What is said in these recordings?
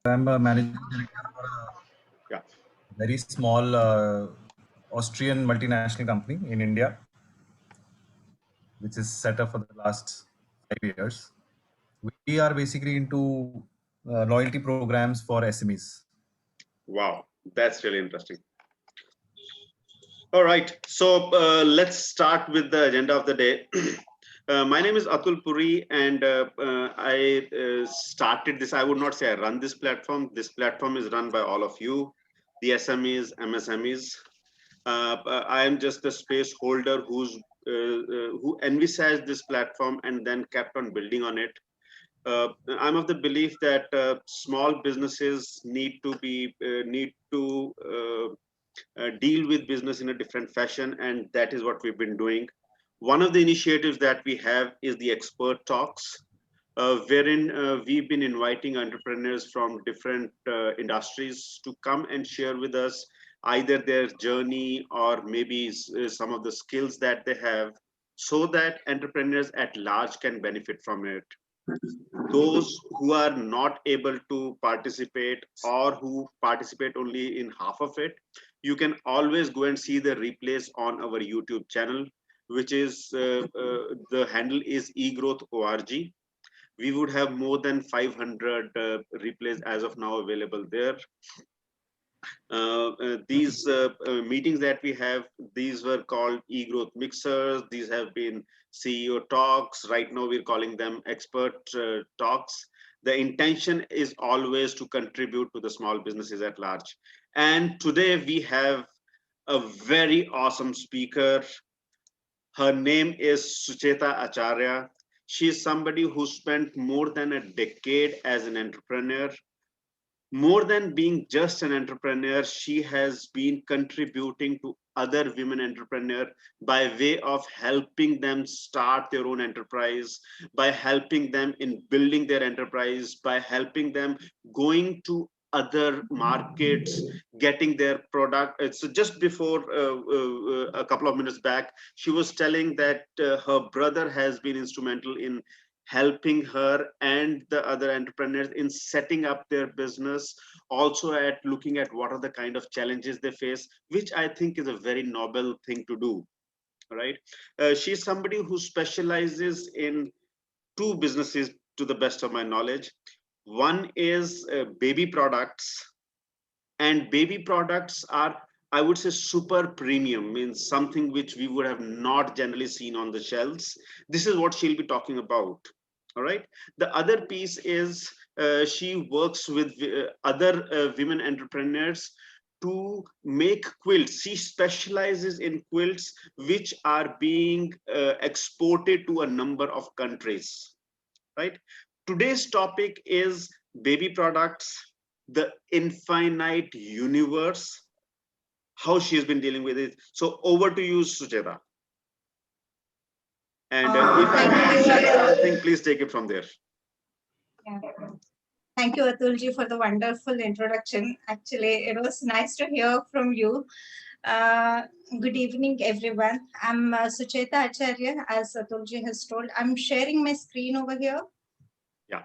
I'm a managing director for a very small Austrian multinational company in India, which is set up for the last 5 years. We are basically into loyalty programs for SMEs. Wow, that's really interesting. All right, so let's start with the agenda of the day. My name is Atul Puri, and I started this. I would not say I run this platform. This platform is run by all of you, the SMEs, MSMEs. I am just the space holder who envisaged this platform and then kept on building on it. I'm of the belief that small businesses need to deal with business in a different fashion, and that is what we've been doing. One of the initiatives that we have is the expert talks, wherein we've been inviting entrepreneurs from different industries to come and share with us either their journey or maybe some of the skills that they have, so that entrepreneurs at large can benefit from it. Those who are not able to participate or who participate only in half of it, you can always go and see the replays on our YouTube channel, which is the handle is eGrowth.org. We would have more than 500 replays as of now available there. These meetings that we have, these were called eGrowth mixers. These have been CEO talks. Right now we're calling them expert talks. The intention is always to contribute to the small businesses at large. And today we have a very awesome speaker. Her name is Sucheta Acharya. She is somebody who spent more than a decade as an entrepreneur. More than being just an entrepreneur, she has been contributing to other women entrepreneurs by way of helping them start their own enterprise, by helping them in building their enterprise, by helping them going to other markets, getting their product. So just before a couple of minutes back, she was telling that her brother has been instrumental in helping her and the other entrepreneurs in setting up their business, also at looking at what are the kind of challenges they face, which I think is a very noble thing to do. Right? She's somebody who specializes in two businesses to the best of my knowledge. One is baby products, and baby products are, I would say, super premium, means something which we would have not generally seen on the shelves. This is what she'll be talking about. All right. The other piece is she works with other women entrepreneurs to make quilts. She specializes in quilts which are being exported to a number of countries. Right. Today's topic is baby products, the infinite universe, how she has been dealing with it. So over to you, Sucheta. And if I may share something, please take it from there. Yeah. Thank you, Atulji, for the wonderful introduction. Actually, it was nice to hear from you. Good evening, everyone. I'm Sucheta Acharya, as Atulji has told. I'm sharing my screen over here. Yeah.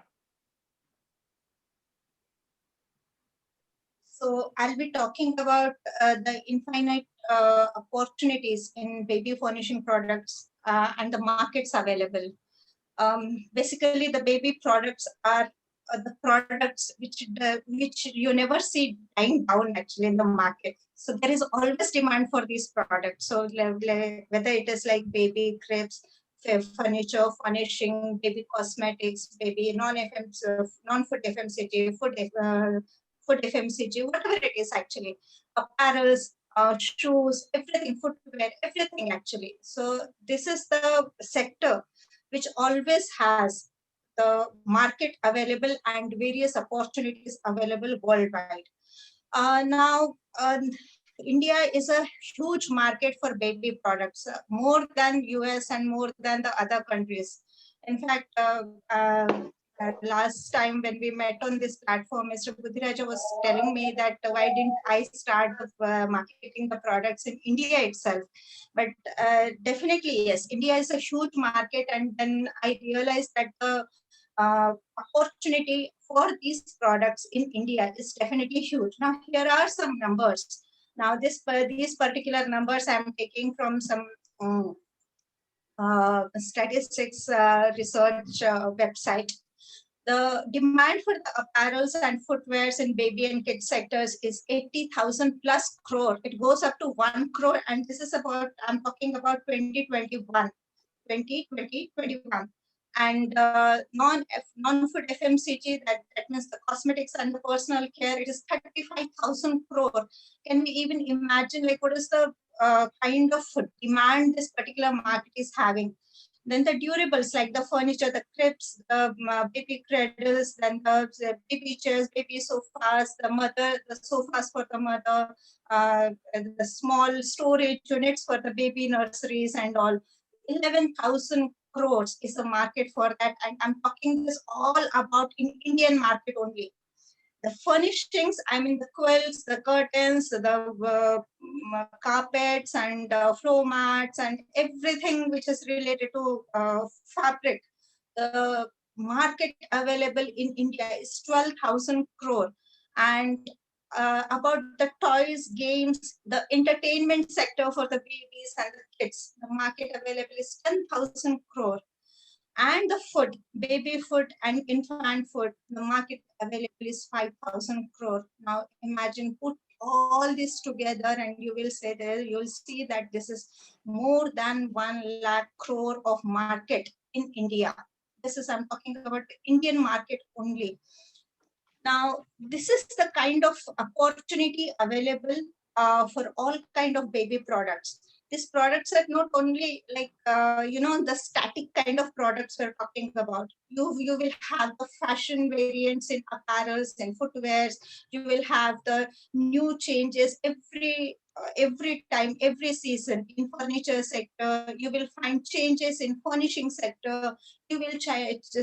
So I'll be talking about the infinite opportunities in baby furnishing products and the markets available. Basically, the baby products are the products which you never see dying down actually in the market. So there is always demand for these products. So whether it is like baby cribs, furniture, furnishing, baby cosmetics, baby non-food FMCG, food FMCG, whatever it is actually, apparels, shoes, everything, footwear, everything actually. So this is the sector which always has the market available and various opportunities available worldwide. Now, India is a huge market for baby products, more than US and more than the other countries. In fact, Last time when we met on this platform, Mr. Budhiraja was telling me that why didn't I start marketing the products in India itself? But definitely, yes, India is a huge market. And then I realized that the opportunity for these products in India is definitely huge. Now, here are some numbers. Now, these particular numbers I'm taking from some statistics research website. The demand for the apparels and footwears in baby and kids sectors is 80,000 plus crore. It goes up to 1 crore. And this is about, I'm talking about 2021. And non-food FMCG, that means the cosmetics and the personal care, it is 35,000 crore. Can we even imagine like what is the kind of demand this particular market is having? Then the durables like the furniture, the cribs, the baby cradles, then the baby chairs, baby sofas, the sofas for the mother, the small storage units for the baby nurseries and all. 11,000 crores is the market for that. And I'm talking this all about in Indian market only. The furnishings, I mean the quilts, the curtains, the carpets and floor mats and everything which is related to fabric. The market available in India is 12,000 crore. And about the toys, games, the entertainment sector for the babies and the kids, the market available is 10,000 crore. And the food, baby food and infant food, the market available is 5,000 crore. Now imagine, put all this together and you will say there, you'll see that this is more than 1 lakh crore of market in India. This is, I'm talking about the Indian market only. Now, this is the kind of opportunity available for all kind of baby products. These products are not only like, the static kind of products we're talking about. You will have the fashion variants in apparels and footwears. You will have the new changes every time, every season. In furniture sector, you will find changes in furnishing sector. You will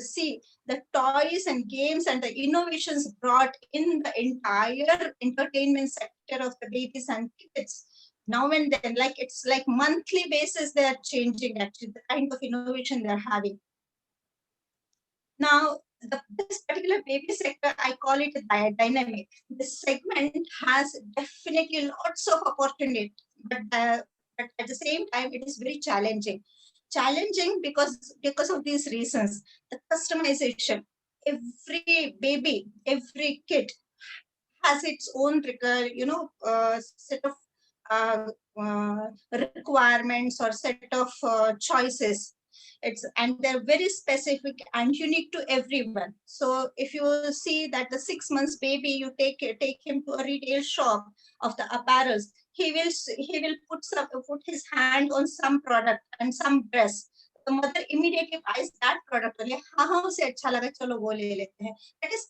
see the toys and games and the innovations brought in the entire entertainment sector of the babies and kids. Now and then, like it's like monthly basis, they are changing actually the kind of innovation they're having. Now, this particular baby sector, I call it a dynamic. This segment has definitely lots of opportunity, but at the same time, it is very challenging. Challenging because of these reasons. The customization. Every baby, every kid has its own set of requirements or set of choices. And they're very specific and unique to everyone. So if you see that the 6 months baby, you take him to a retail shop of the apparels, he will put his hand on some product and some dress. The mother immediately buys that product. That is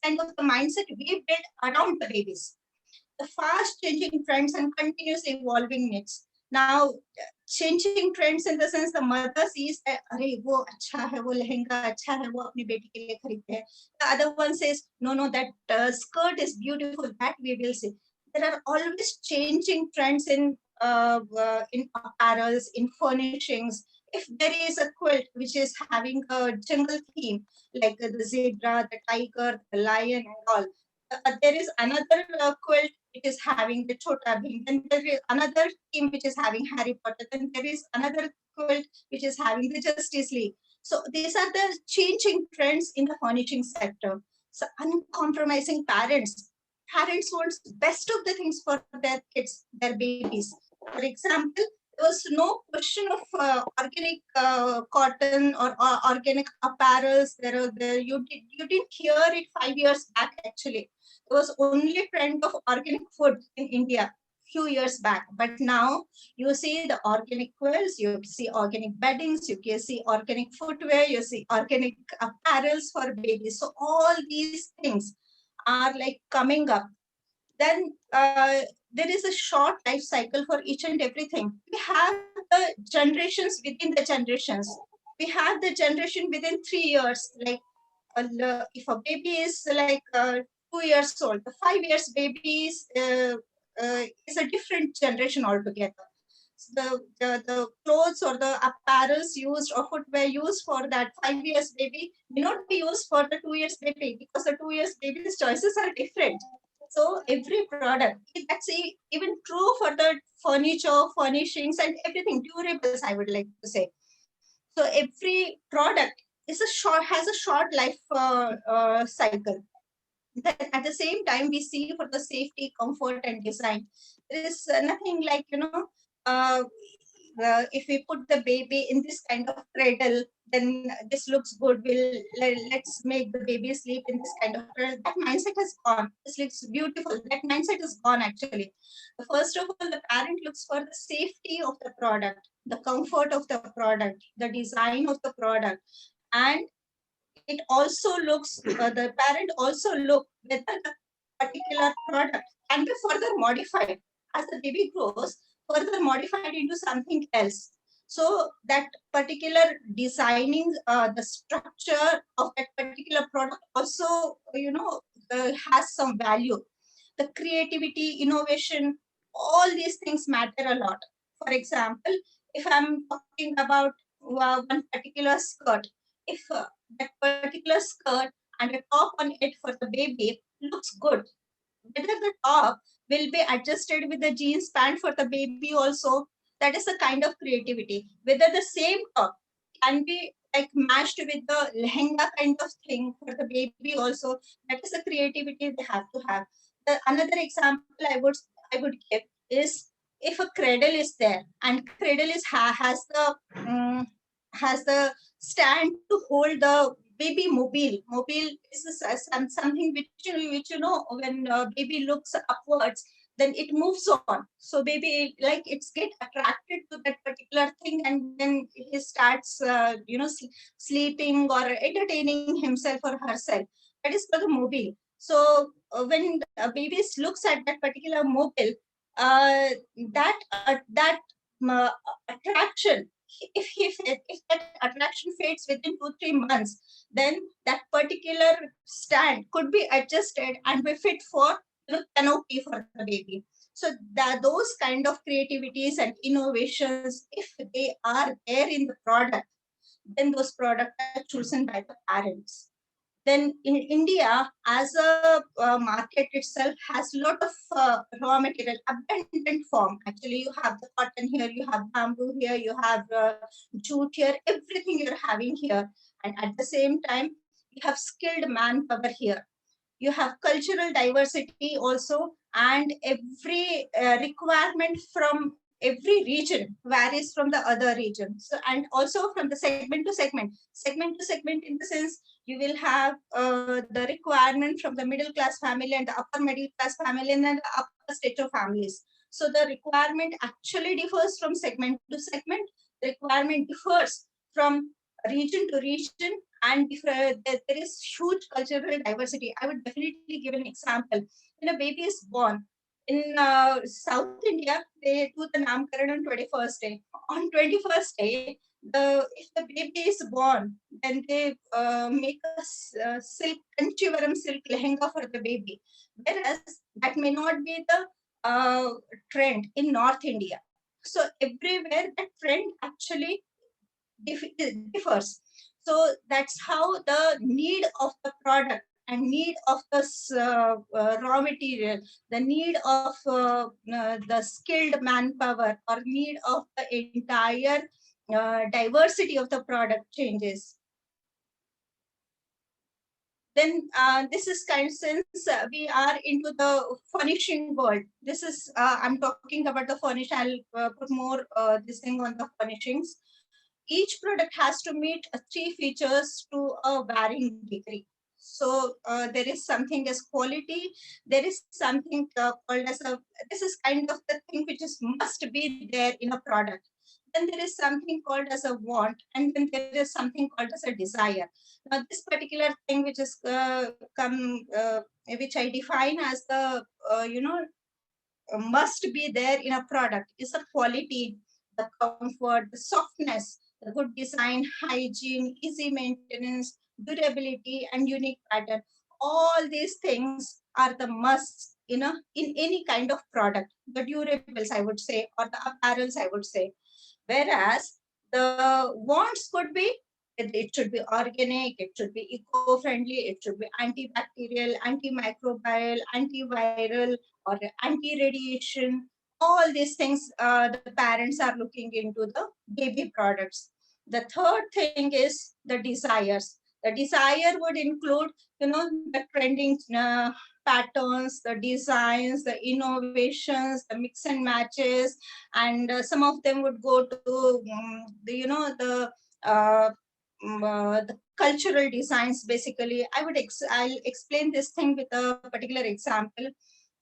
kind of the mindset we build around the babies. The fast changing trends and continuous evolving needs. Now, changing trends in the sense the mother sees that, "Arey, wo acha hai, wo lehenga acha hai, wo apni beti ke liye kharidte hai." The other one says, "No, that skirt is beautiful, that we will see." There are always changing trends in apparels, in furnishings. If there is a quilt which is having a jungle theme, like the zebra, the tiger, the lion, and all, there is another quilt which is having the Chota Bheem. Then there is another theme which is having Harry Potter. Then there is another quilt which is having the Justice League. So these are the changing trends in the furnishing sector. So uncompromising parents. Parents want best of the things for their kids, their babies. For example, there was no question of organic cotton or organic apparels. You didn't hear it 5 years back actually. It was only trend of organic food in India few years back. But now you see the organic quilts, you see organic beddings, you can see organic footwear, you see organic apparels for babies. So all these things are like coming up. Then there is a short life cycle for each and everything. We have the generations within the generations. We have the generation within 3 years, like if a baby is like 2 years old, the 5 years baby is a different generation altogether. The clothes or the apparels used or footwear used for that 5 years baby may not be used for the 2 years baby, because the 2 years baby's choices are different. So every product, that's even true for the furniture, furnishings, and everything, durables, I would like to say. So every product has a short life cycle. Then at the same time, we see for the safety, comfort, and design, there is nothing like, uh, if we put the baby in this kind of cradle, then this looks good. Let's make the baby sleep in this kind of cradle. That mindset has gone. This looks beautiful. That mindset is gone actually. First of all, the parent looks for the safety of the product, the comfort of the product, the design of the product, and it also looks, the parent also look whether the particular product can be further modified as the baby grows, further modified into something else. So that particular designing, the structure of that particular product also, has some value. The creativity, innovation, all these things matter a lot. For example, if I'm talking about one particular skirt, if that particular skirt and a top on it for the baby looks good, whether the top will be adjusted with the jeans pant for the baby also, that is a kind of creativity. Whether the same top can be like matched with the lehenga kind of thing for the baby also, that is the creativity they have to have. Another example I would give is, if a cradle is there and cradle um, has the stand to hold the baby mobile. Mobile is something which when baby looks upwards, then it moves on. So baby, like, it's get attracted to that particular thing, and then he starts sleeping or entertaining himself or herself. That is called the mobile. So when the baby looks at that particular mobile, that uh, attraction, if that attraction fades within 2-3 months, then that particular stand could be adjusted and be fit for canopy for the baby. So that those kind of creativities and innovations, if they are there in the product, then those products are chosen by the parents. Then in India, as a market itself, has a lot of raw material, abundant form. Actually, you have the cotton here, you have bamboo here, you have jute here, everything you're having here. And at the same time, you have skilled manpower here. You have cultural diversity also, and every requirement from every region varies from the other region. So, and also from the segment to segment, in the sense, you will have the requirement from the middle class family and the upper middle class family and then the upper stage of families. So the requirement actually differs from segment to segment. The requirement differs from region to region, and there is huge cultural diversity. I would definitely give an example. When a baby is born in South India, they do the Namkaran on 21st day. On 21st day, if the baby is born, then they make a silk kanchivaram silk lehenga for the baby. Whereas that may not be the trend in North India. So everywhere that trend actually differs. So that's how the need of the product and need of the raw material, the need of the skilled manpower, or need of the entire diversity of the product changes. Then this is kind of, since we are into the furnishing world, this is, I'm talking about the furnish, I'll put more this thing on the furnishings. Each product has to meet 3 features to a varying degree. So there is something as quality, there is something called as this is kind of the thing which is must be there in a product. Then there is something called as a want, and then there is something called as a desire. Now this particular thing which is which I define as the must be there in a product is the quality, the comfort, the softness, the good design, hygiene, easy maintenance, durability, and unique pattern. All these things are the musts, in any kind of product. The durables, I would say, or the apparels, I would say. Whereas the wants could be, it should be organic, it should be eco-friendly, it should be antibacterial, antimicrobial, antiviral, or anti-radiation. All these things the parents are looking into the baby products. The third thing is the desires. The desire would include, the trending patterns, the designs, the innovations, the mix and matches, and some of them would go to the cultural designs. Basically, I'll explain this thing with a particular example.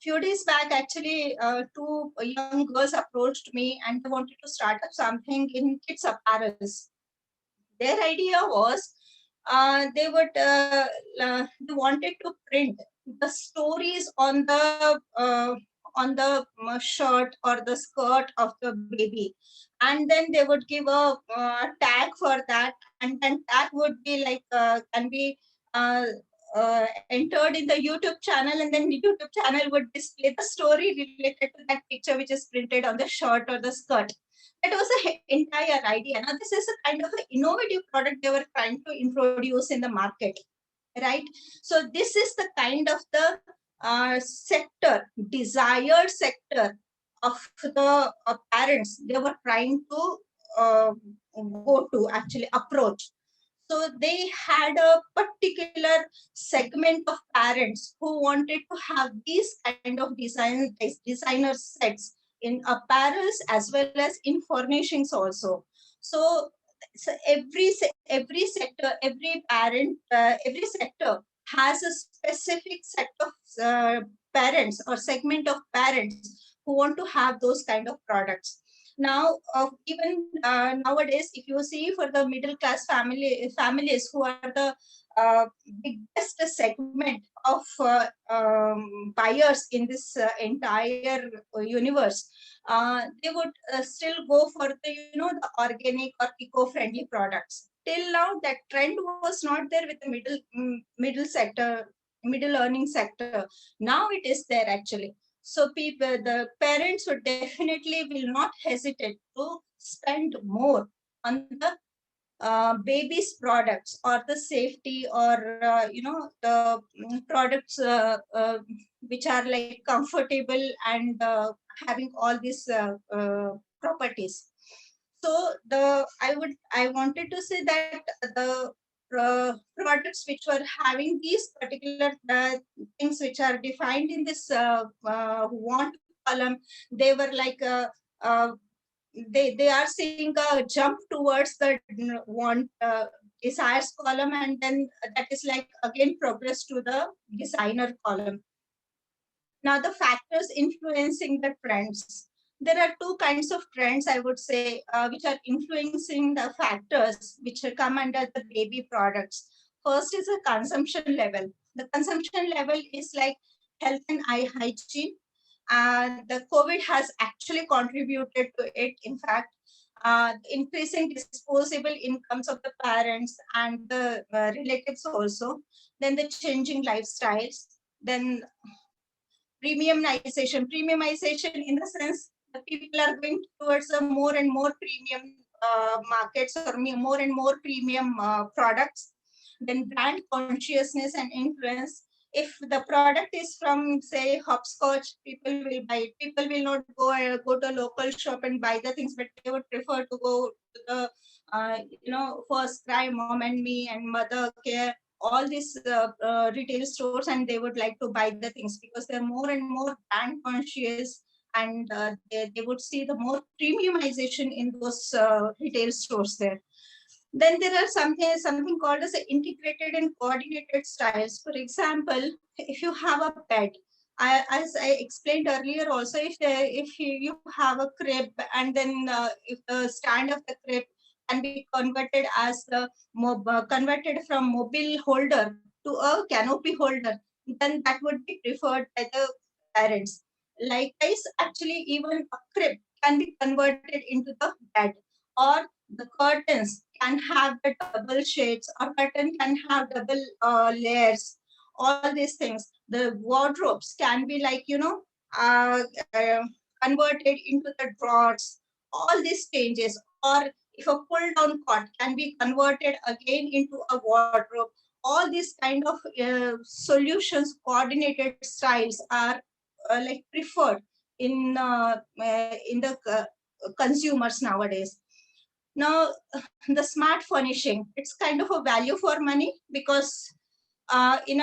Few days back, actually, two young girls approached me and they wanted to start up something in kids apparels. Their idea was they wanted to print the stories on the shirt or the skirt of the baby, and then they would give a tag for that, and then that would be like can be uh, entered in the YouTube channel, and then the YouTube channel would display the story related to that picture which is printed on the shirt or the skirt. That was the entire idea. Now, this is a kind of an innovative product they were trying to introduce in the market, right? So this is the kind of the sector, desired sector of the parents they were trying to go to, actually approach. So they had a particular segment of parents who wanted to have these kind of designer sets in apparels as well as in furnishings also. So, every sector, every parent, every sector has a specific set of parents or segment of parents who want to have those kind of products. Now, even nowadays, if you see for the middle class families who are the biggest segment of buyers in this entire universe, they would still go for the the organic or eco-friendly products. Till now, that trend was not there with the middle sector, middle earning sector. Now it is there actually. So the parents would definitely will not hesitate to spend more on the baby's products or the safety or the products which are like comfortable and having all these properties. So I wanted to say that the products which were having these particular things which are defined in this want column, they were like uh, they are seeing a jump towards the want desires column, and then that is like again progress to the designer column. Now, the factors influencing the trends. There are two kinds of trends, I would say, which are influencing the factors which come under the baby products. First is the consumption level. The consumption level is like health and eye hygiene. The COVID has actually contributed to it. In fact, increasing disposable incomes of the parents and the relatives also. Then the changing lifestyles. Then premiumization in the sense that people are going towards a more and more premium markets or more and more premium products. Then brand consciousness and influence. If the product is from, say, hopscotch, people will buy it. People will not go to a local shop and buy the things, but they would prefer to go to the First Cry, Mom and Me, and Mother Care, all these retail stores, and they would like to buy the things because they're more and more brand conscious, and they would see the more premiumization in those retail stores there. Then there are something called as integrated and coordinated styles. For example, if you have a pet, as I explained earlier also, if you have a crib, and then if the stand of the crib can be converted as the converted from mobile holder to a canopy holder, then that would be preferred by the parents. Likewise, actually, even a crib can be converted into the bed, or the curtains can have the double shades, or curtain can have double layers, all these things. The wardrobes can be like, uh, uh, converted into the drawers, all these changes. Or if a pull down cot can be converted again into a wardrobe, all these kind of solutions, coordinated styles are like preferred in the consumers nowadays. Now, the smart furnishing, it's kind of a value for money, because in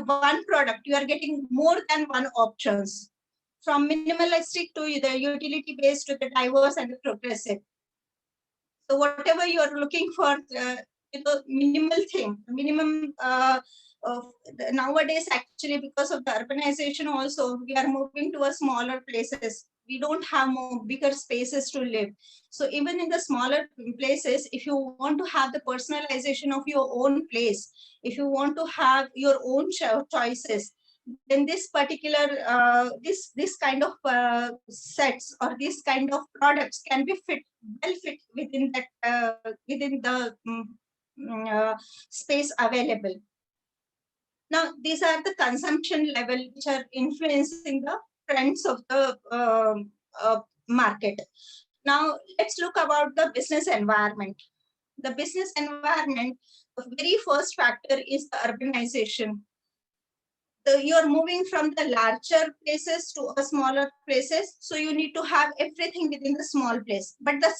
one product you are getting more than one options, from minimalistic to the utility based to the diverse and the progressive. So whatever you are looking for, minimal thing, minimum. Nowadays, actually, because of the urbanization, also we are moving to a smaller places. We don't have more bigger spaces to live. So even in the smaller places, if you want to have the personalization of your own place, if you want to have your own choices, then this particular this kind of sets or this kind of products can be well fit within that within the space available. Now these are the consumption level which are influencing the trends of the market. Now let's look about the business environment. The business environment, the very first factor is the urbanization. You're moving from the larger places to a smaller places, so you need to have everything within the small place, but the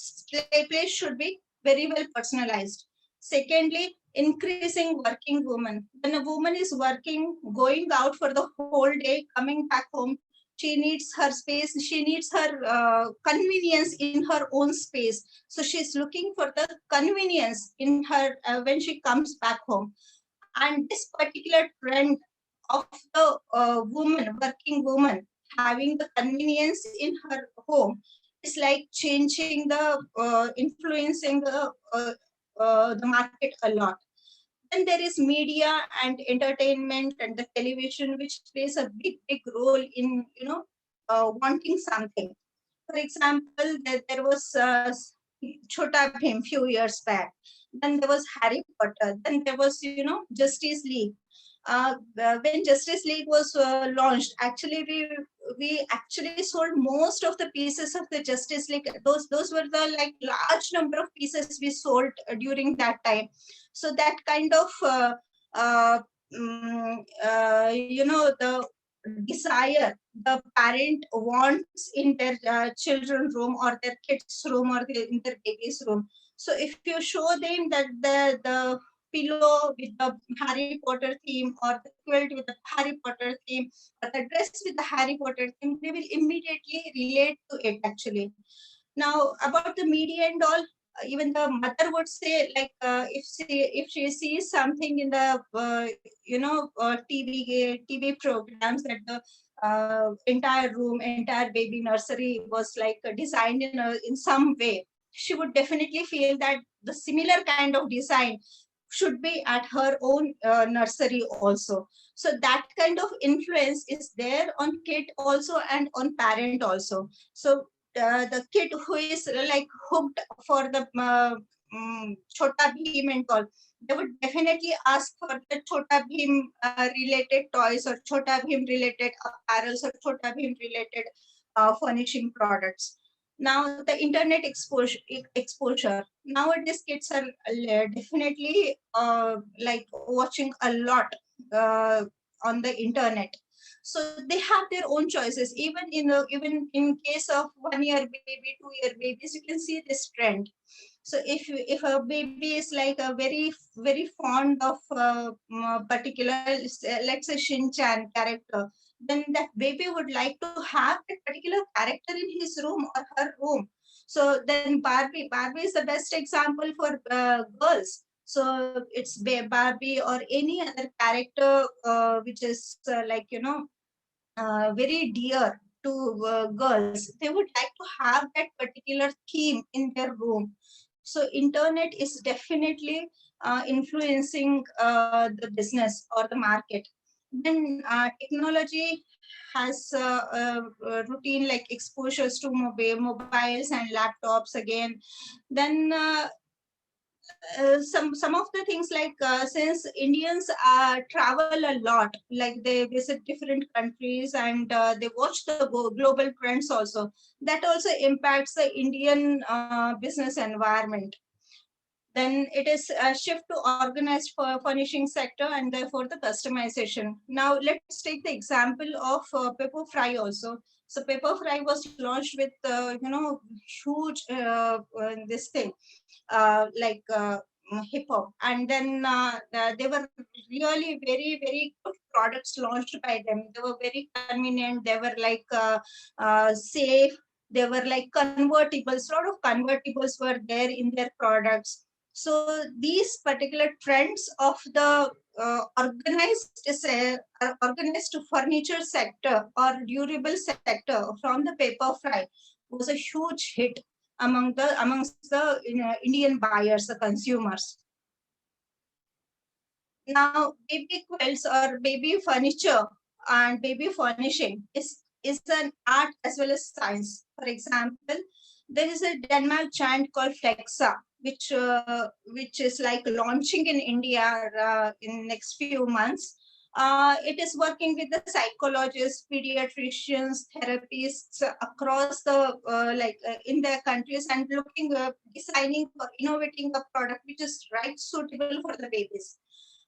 place should be very well personalized. Secondly, increasing working woman. When a woman is working, going out for the whole day, coming back home, she needs her space, she needs her convenience in her own space. So she's looking for the convenience in her when she comes back home. And this particular trend of the working woman, having the convenience in her home, is like changing influencing the market a lot. Then there is media and entertainment and the television, which plays a big role in, wanting something. For example, there was Chota Bhim few years back. Then there was Harry Potter. Then there was, Justice League. When Justice League was launched, actually we actually sold most of the pieces of the Justice League. Those were the like large number of pieces we sold during that time. So that kind of the desire the parent wants in their children's room or their kids' room or in their baby's room. So if you show them that the pillow with the Harry Potter theme or the quilt with the Harry Potter theme or the dress with the Harry Potter theme, they will immediately relate to it actually. Now about the media and all, even the mother would say like if she sees something in the TV programs that the entire room, entire baby nursery was like designed in some way, she would definitely feel that the similar kind of design should be at her own nursery also. So that kind of influence is there on kid also and on parent also. So the kid who is like hooked for the Chota Bheem and all, they would definitely ask for the Chota Bheem related toys or Chota Bheem related apparels or Chota Bheem related furnishing products. Now the internet exposure. Nowadays kids are definitely like watching a lot on the internet. So they have their own choices. Even in case of 1 year baby, 2 year babies, you can see this trend. So if a baby is like a very fond of particular, let's say Shin-chan character, then that baby would like to have that particular character in his room or her room. So then Barbie is the best example for girls. So it's Barbie or any other character which is very dear to girls. They would like to have that particular theme in their room. So internet is definitely influencing the business or the market. Then technology has routine like exposures to mobiles and laptops again. Then some of the things like since Indians travel a lot, like they visit different countries and they watch the global trends also. That also impacts the Indian business environment. Then it is a shift to organized furnishing sector and therefore the customization. Now let's take the example of paper fry also. So paper fry was launched with huge this thing like hip hop, and then they were really very good products launched by them. They were very convenient. They were like safe. They were like convertibles. A lot of convertibles were there in their products. So these particular trends of the organized furniture sector or durable sector from the paper fry was a huge hit amongst the Indian buyers, the consumers. Now, baby quilts or baby furniture and baby furnishing is an art as well as science. For example, there is a Denmark giant called Flexa, which is like launching in India in next few months. It is working with the psychologists, pediatricians, therapists across the in their countries and looking designing or innovating a product which is right suitable for the babies.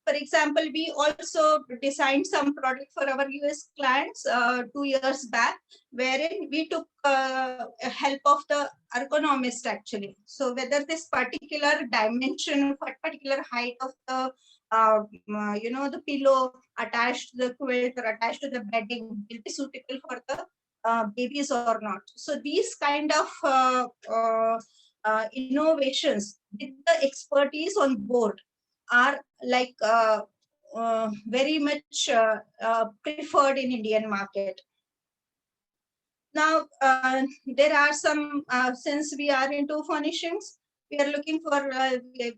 For example, we also designed some product for our US clients 2 years back, wherein we took help of the ergonomist actually. So whether this particular dimension, particular height of the the pillow attached to the quilt or attached to the bedding will be suitable for the babies or not. So these kind of innovations with the expertise on board are like very much preferred in Indian market. Now, there are some, since we are into furnishings, we are looking for,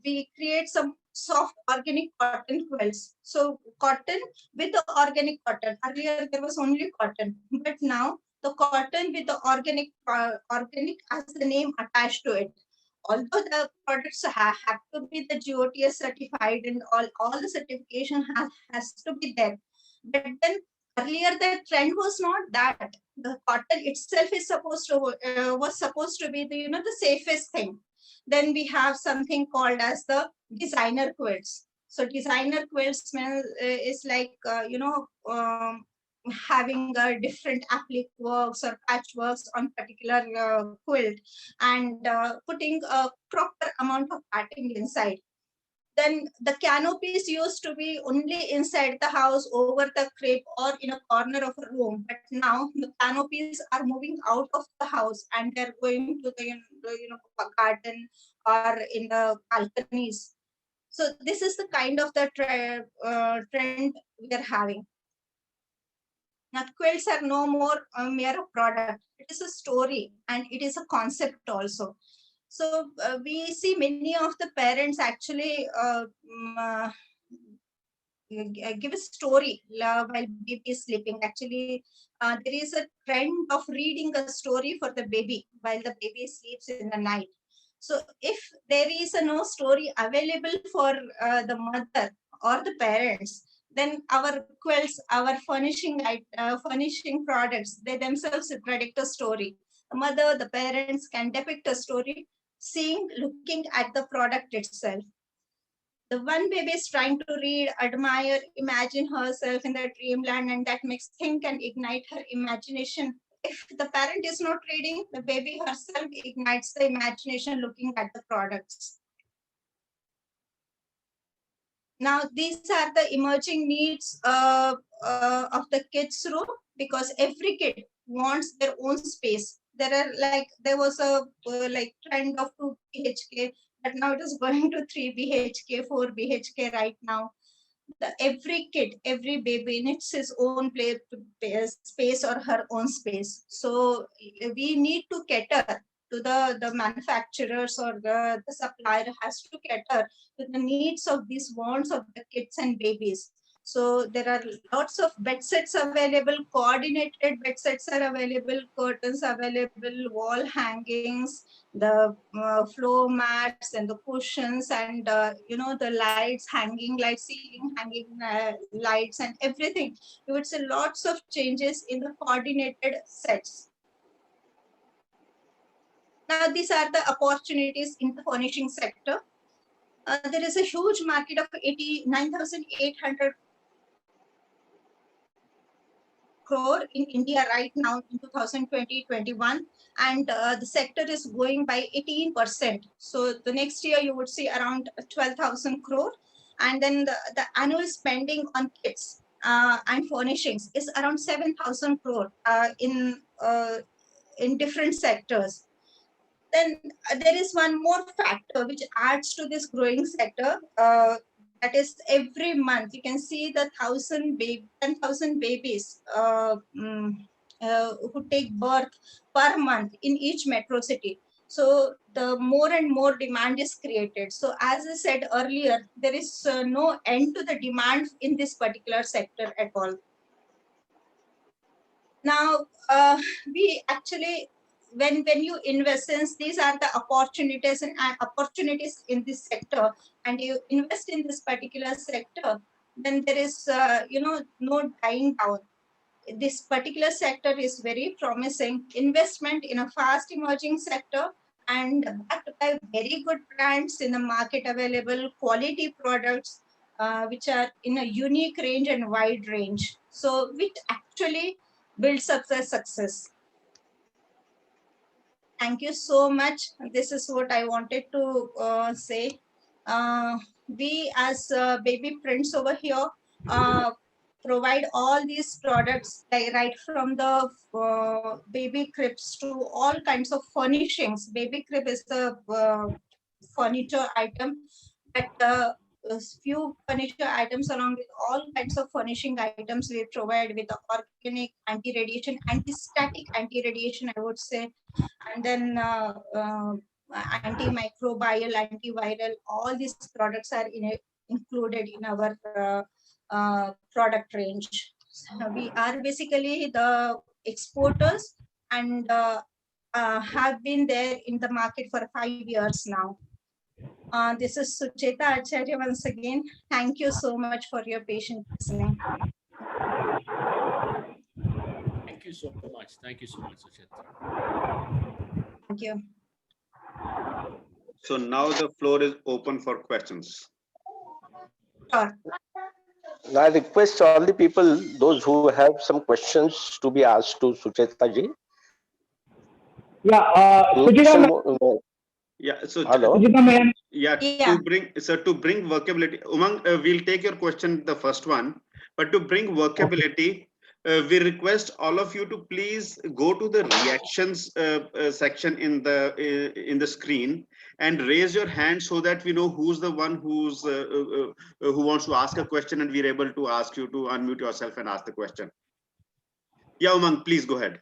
we create some soft organic cotton quilts. So cotton with the organic cotton. Earlier there was only cotton, but now the cotton with the organic as the name attached to it. Although the products have to be the GOTS certified and all the certification has to be there. But then earlier the trend was not that. The cotton itself is supposed to was supposed to be the the safest thing. Then we have something called as the designer quilts. So designer quilts is like having different applique works or patchworks on particular quilt and putting a proper amount of padding inside. Then the canopies used to be only inside the house over the crepe or in a corner of a room. But now the canopies are moving out of the house and they're going to the garden or in the balconies. So this is the kind of the trend we are having. Now, quilts are no more a mere product. It is a story and it is a concept also. So we see many of the parents actually give a story while baby is sleeping. Actually, there is a trend of reading a story for the baby while the baby sleeps in the night. So if there is no story available for the mother or the parents, then our quilts, our furnishing products, they themselves predict a story. The mother, the parents can depict a story, seeing, looking at the product itself. The one baby is trying to read, admire, imagine herself in the dreamland, and that makes think and ignite her imagination. If the parent is not reading, the baby herself ignites the imagination looking at the products. Now, these are the emerging needs of the kids' room, because every kid wants their own space. There was a trend of 2 BHK, but now it is going to 3 BHK, 4 BHK right now. Every kid, every baby needs his own space or her own space. So we need to cater to the manufacturers, or the supplier has to cater to the needs of these wants of the kids and babies. So there are lots of bed sets available, coordinated bed sets are available, curtains available, wall hangings, the floor mats and the cushions, and the lights, hanging lights, ceiling hanging lights, and everything. You would see lots of changes in the coordinated sets. Now, these are the opportunities in the furnishing sector. There is a huge market of 89,800 crore in India right now in 2020-21, and the sector is growing by 18%. So the next year you would see around 12,000 crore, and then the annual spending on kits and furnishings is around 7,000 crore in different sectors. Then there is one more factor which adds to this growing sector. That is, every month you can see the 10,000 babies who take birth per month in each metro city. So the more and more demand is created. So as I said earlier, there is no end to the demand in this particular sector at all. Now, we actually, when you invest, since these are the opportunities and opportunities in this sector, and you invest in this particular sector, then there is no dying down. This particular sector is very promising. Investment in a fast emerging sector and backed by very good brands in the market available, quality products which are in a unique range and wide range. So which actually builds up the success. Thank you so much. This is what I wanted to say. We as baby prints over here provide all these products, right from the baby cribs to all kinds of furnishings. Baby crib is the furniture item, but few furniture items along with all kinds of furnishing items we provide with the organic, anti-radiation, anti-static anti-radiation, I would say, and then antimicrobial, antiviral. All these products are included in our product range. So we are basically the exporters and have been there in the market for 5 years now. This is Sucheta Acharya once again. Thank you so much for your patient listening. Thank you so much. Thank you so much, Sucheta. Thank you. So now the floor is open for questions. Sure. I request all the people, those who have some questions, to be asked to Sucheta ji. Yeah, Sucheta, yeah, so hello. Yeah, to bring workability, Umang, we'll take your question, the first one, but to bring workability, we request all of you to please go to the reactions section in the screen and raise your hand so that we know who's the one who wants to ask a question, and we're able to ask you to unmute yourself and ask the question. Yeah, Umang, please go ahead.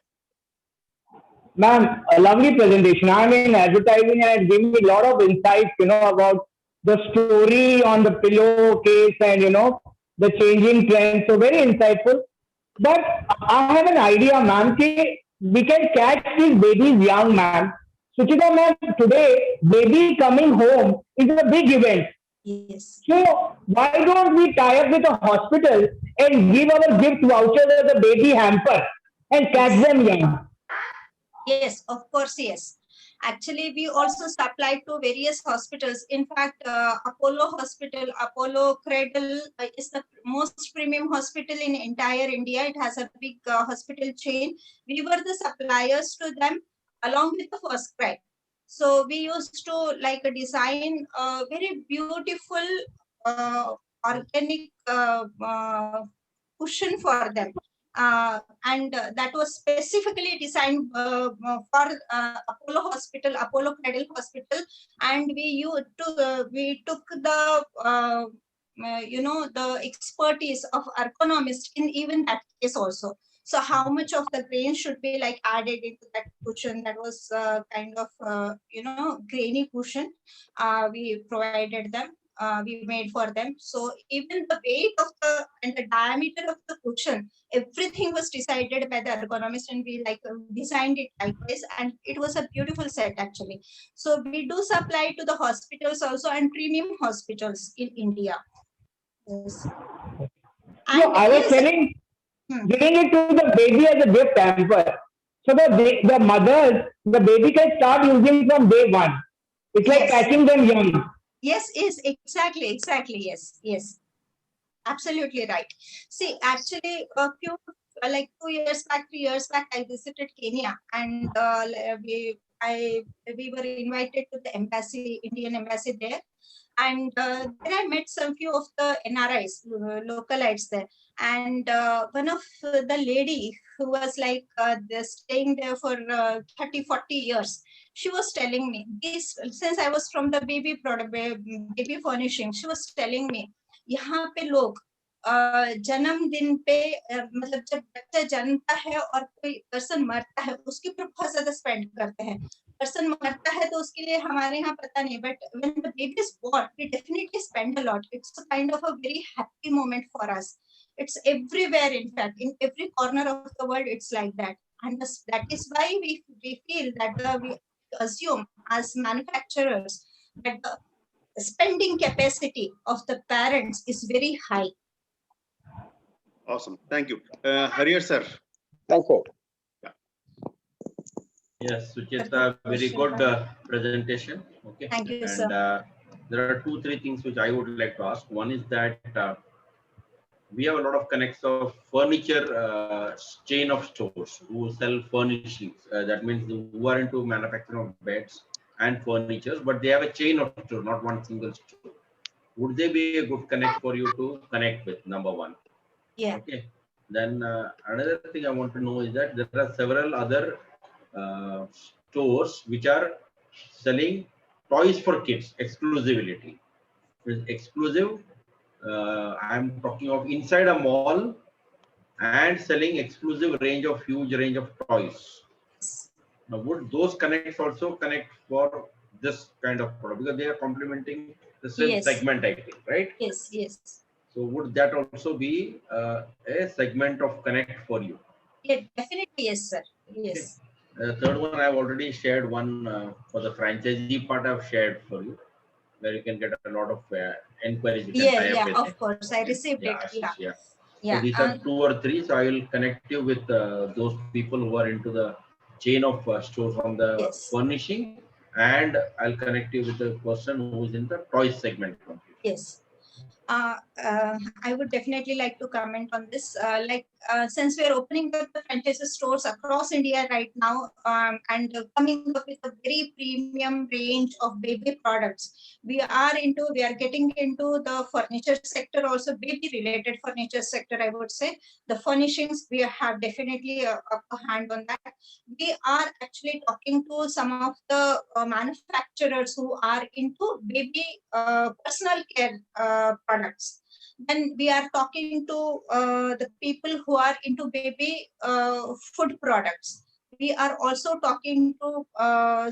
Ma'am, a lovely presentation. I'm in advertising and it gave me a lot of insights, about the story on the pillowcase and, the changing trends. So very insightful. But I have an idea, ma'am, we can catch these babies young, ma'am. Suchita, ma'am, today, baby coming home is a big event. Yes. So why don't we tie up with a hospital and give our gift voucher as a baby hamper and catch them young? Yes, of course, yes. Actually, we also supply to various hospitals. In fact, Apollo Hospital, Apollo Cradle is the most premium hospital in entire India. It has a big hospital chain. We were the suppliers to them along with the first cry. So we used to design a very beautiful organic cushion for them. And that was specifically designed for Apollo Hospital, Apollo Cradle Hospital, and we took the the expertise of ergonomist in even that case also. So how much of the grain should be added into that cushion? That was kind of grainy cushion we provided them. we made for them. So even the weight of the and the diameter of the cushion, everything was decided by the ergonomist, and we designed it likewise, and it was a beautiful set actually. So we do supply to the hospitals also and premium hospitals in India. Yes. No, And I was yes, telling, giving it to the baby as a gift hamper. So the mothers, the baby can start using from day one. It's like yes, catching them young. yes, exactly, yes. Absolutely right. See, actually, a few like 2 years back, 3 years back, I visited Kenya, and we were invited to the embassy, Indian embassy there, and there I met some few of the NRIs, localites there, and one of the lady who was staying there for 30-40 years. She was telling me this, since I was from the baby product, baby furnishing. She was telling me, यहाँ पे लोग जन्मदिन पे मतलब जब बच्चा जन्मता है और कोई पर्सन मरता है उसके ऊपर बहुत ज्यादा स्पेंड करते हैं. पर्सन मरता है तो उसके लिए हमारे यहाँ पता नहीं, but when the baby is born we definitely spend a lot. It's a kind of a very happy moment for us. It's everywhere, in fact in every corner of the world it's like that, and that is why we feel that we assume as manufacturers that the spending capacity of the parents is very high. Awesome. Thank you. Harrier sir. Thank you. Yes, Sucheta, very good presentation. Okay. Thank you, and, sir. There are 2-3 things which I would like to ask. One is that we have a lot of connects of furniture chain of stores who sell furnishings. That means who are into manufacturing of beds and furnitures, but they have a chain of stores, not one single store. Would they be a good connect for you to connect with? Number one. Yeah. Okay. Then another thing I want to know is that there are several other stores which are selling toys for kids, exclusivity. With exclusive, I'm talking of inside a mall and selling exclusive range of huge range of toys. Now, would those connects also connect for this kind of product, because they are complementing the same Yes. segment, I think, right? Yes, yes. So would that also be a segment of connect for you? Yeah, definitely, yes, sir. Yes. The third one I've already shared one for the franchisee part. I've shared for you, where you can get a lot of enquiries. You can Yeah, tie up yeah, with of it. course. I received it. Yeah. So these are 2 or 3. So I will connect you with those people who are into the chain of stores from the Yes. furnishing, and I'll connect you with the person who is in the toys segment. Yes. I would definitely like to comment on this. Since we are opening up the franchise stores across India right now, and coming up with a very premium range of baby products, we are getting into the furniture sector, also baby related furniture sector, I would say. The furnishings, we have definitely a hand on that. We are actually talking to some of the manufacturers who are into baby personal care products. Then we are talking to the people who are into baby food products. We are also talking to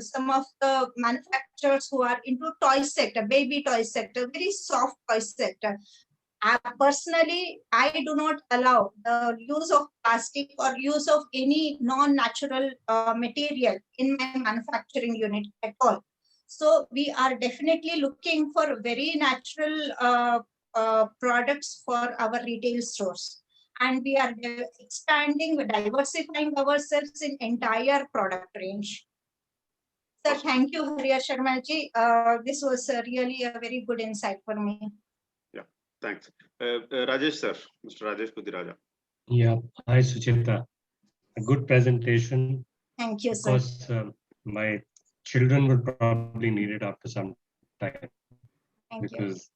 some of the manufacturers who are into toy sector, baby toy sector, very soft toy sector. Personally, I do not allow the use of plastic or use of any non-natural material in my manufacturing unit at all. So we are definitely looking for very natural products for our retail stores. And we are expanding, diversifying ourselves in entire product range. Sir, thank you, Hariya Sharma ji. This was really a very good insight for me. Yeah, thanks. Rajesh sir, Mr. Rajesh Budiraja. Yeah, hi Sucheta. A good presentation. Thank you, sir. Because my children would probably need it after some time. Thank because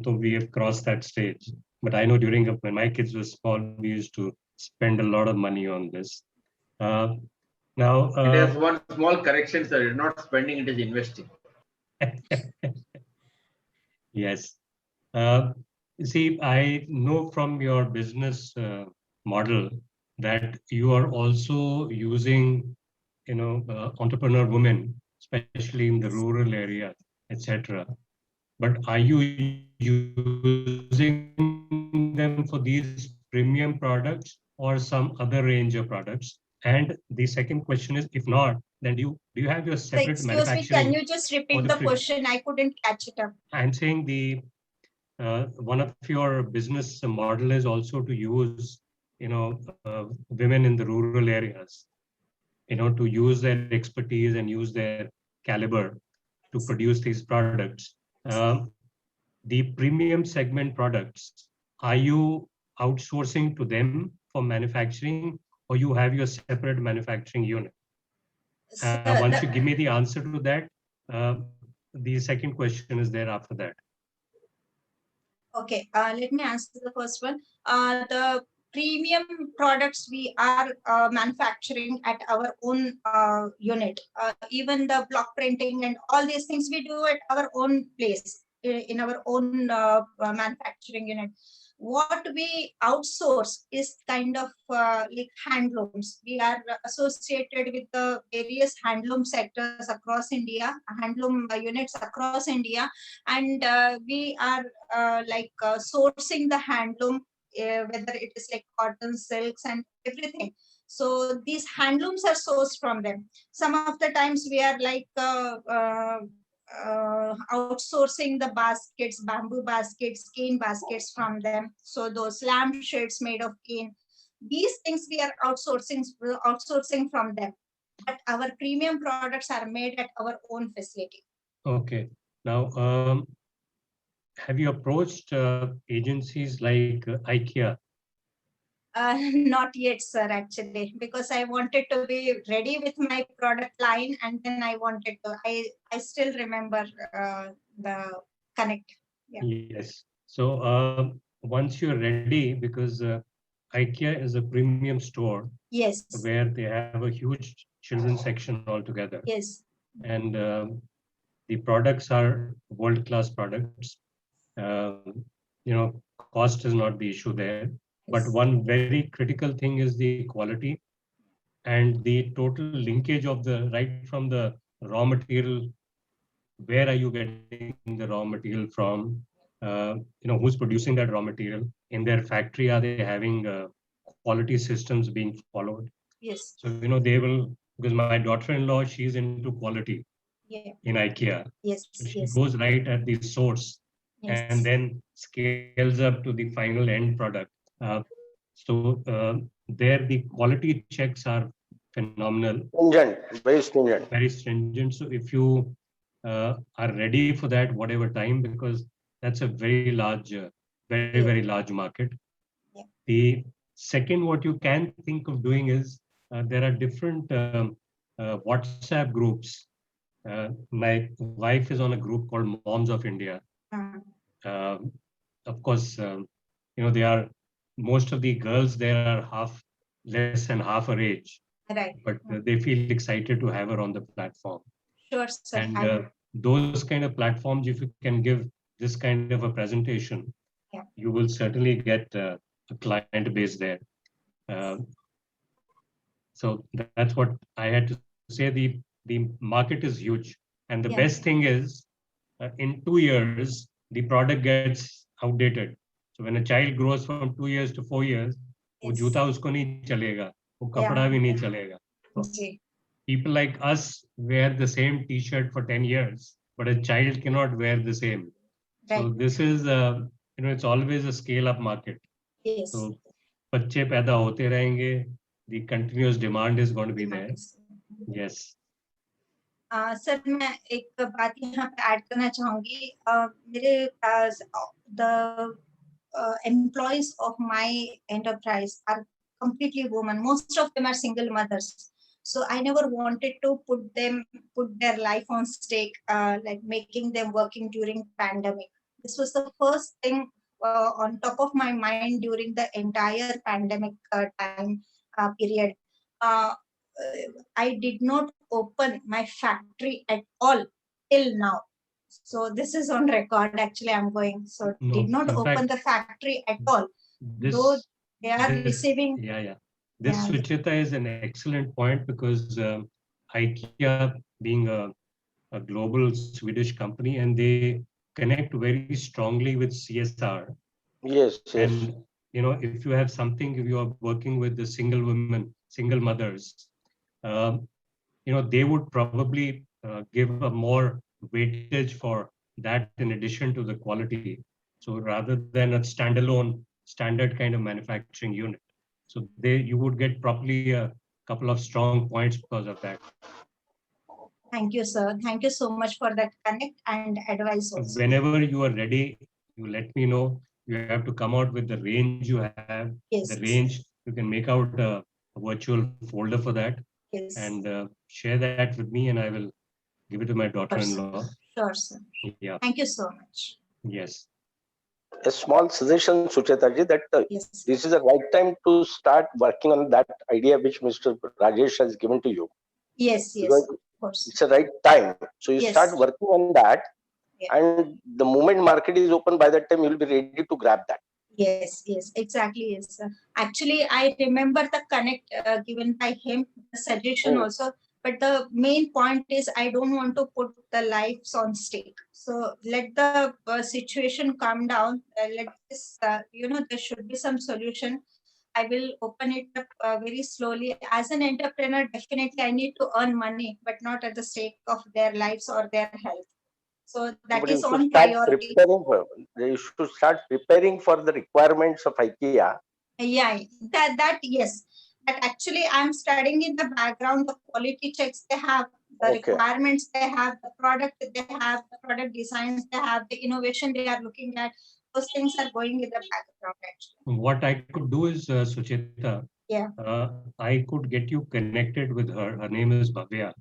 we have crossed that stage. But I know when my kids were small, we used to spend a lot of money on this. Now, there's one small correction, sir. It's not spending; it is investing. Yes. See, I know from your business model that you are also using, entrepreneur women, especially in the rural area, etc., but are you using them for these premium products or some other range of products? And the second question is, if not, then do you have your separate Excuse me, manufacturing? can you just repeat the question? I couldn't catch it up. I'm saying the one of your business model is also to use, women in the rural areas, to use their expertise and use their caliber to produce these products. The premium segment products, are you outsourcing to them for manufacturing, or you have your separate manufacturing unit? Once you give me the answer to that, the second question is there after that. Okay, let me answer the first one. The premium products we are manufacturing at our own unit. Even the block printing and all these things we do at our own place, in our own manufacturing unit. What we outsource is kind of like handlooms. We are associated with the various handloom sectors across India, handloom units across India, and we are sourcing the handloom, whether it is like cotton, silks, and everything. So these handlooms are sourced from them. Some of the times we are like outsourcing the baskets, bamboo baskets, cane baskets from them. So those lamp shades made of cane, these things we are outsourcing from them. But our premium products are made at our own facility. Okay. Now, have you approached agencies like IKEA? Not yet, sir, actually, because I wanted to be ready with my product line, and then I wanted to, I still remember the connect. Yeah. Yes. So once you're ready, because IKEA is a premium store. Yes. Where they have a huge children's section altogether. Yes. And the products are world-class products. Cost is not the issue there. But one very critical thing is the quality and the total linkage of right from the raw material. Where are you getting the raw material from? Who's producing that raw material? In their factory, are they having quality systems being followed? Yes. So, they will, because my daughter-in-law, she's into quality in IKEA. Yes. So she goes right at the source and then scales up to the final end product. There the quality checks are phenomenal. Stringent, very stringent. Very stringent. So if you are ready for that, whatever time, because that's a very large, very large market. Yeah. The second, what you can think of doing is there are different WhatsApp groups. My wife is on a group called Moms of India. Of course, they are, most of the girls there are less than half her age. Right. But they feel excited to have her on the platform. Sure, sir. And those kind of platforms, if you can give this kind of a presentation, you will certainly get a client base there. So that's what I had to say. The market is huge. And the best thing is, in 2 years, the product gets outdated. So when a child grows from 2 years to 4 years, वो जूता उसको नहीं चलेगा, वो कपड़ा भी नहीं चलेगा. People like us wear the same T-shirt for 10 years, but a child cannot wear the same. Right. So this is, it's always a scale-up market. Yes. So बच्चे पैदा होते रहेंगे. The continuous demand is going to be there. Yes. Sir मैं एक बात यहाँ पे add करना चाहूंगी. मेरे the employees of my enterprise are completely women. Most of them are single mothers. So I never wanted to put their life on stake, like making them working during pandemic. This was the first thing on top of my mind during the entire pandemic time period. I did not open my factory at all till now. So this is on record. Actually, I'm going. So did not open the factory at all. Though they are receiving. Yeah. This Sucheta is an excellent point, because IKEA being a global Swedish company, and they connect very strongly with CSR. Yes, yes. And if you have something, if you are working with the single women, single mothers, they would probably give a more weightage for that in addition to the quality. So rather than a standalone standard kind of manufacturing unit, so you would get probably a couple of strong points because of that. Thank you, sir. Thank you so much for that connect and advice also. Whenever you are ready, you let me know. You have to come out with the range you have. Yes. The range, you can make out a virtual folder for that. Yes. And share that with me, and I will give it to my daughter-in-law. Sure, sir. Yeah. Thank you so much. Yes. A small suggestion, Sucheta ji, that Yes. this is the right time to start working on that idea which Mr. Rajesh has given to you. Yes, yes, Because of course. it's the right time. So you Yes. start working on that, Yeah. and the moment market is open, by that time you'll be ready to grab that. Yes, yes, exactly. Yes, sir. Actually, I remember the connect given by him, the suggestion also. But the main point is, I don't want to put the lives on stake. So let the situation calm down. Let this, there should be some solution. I will open it up very slowly. As an entrepreneur, definitely I need to earn money, but not at the stake of their lives or their health. So that But is you should on start priority. you should start preparing for the requirements of IKEA. Yeah, that yes. But actually, I'm studying in the background the quality checks they have, the requirements they have, the product they have, the product designs they have, the innovation they are looking at. Those things are going in the background actually. What I could do is, Sucheta, yeah, I could get you connected with her. Her name is Bhavya.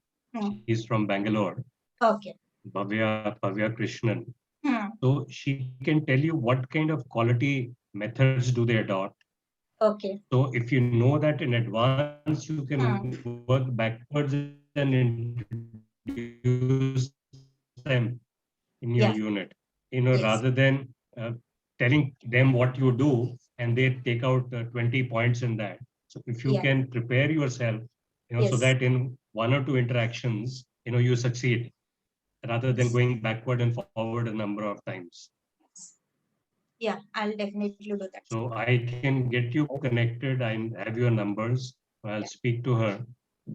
She's from Bangalore. Okay. Bhavya Krishnan. Hmm. So she can tell you what kind of quality methods do they adopt. Okay. So if you know that in advance, you can work backwards and introduce them in your unit. Yes. Rather than telling them what you do and they take out 20 points in that. So if you can prepare yourself, Yes. so that in one or two interactions, you succeed, rather than going backward and forward a number of times. Yeah, I'll definitely do that. So I can get you connected. I have your numbers. I'll speak to her.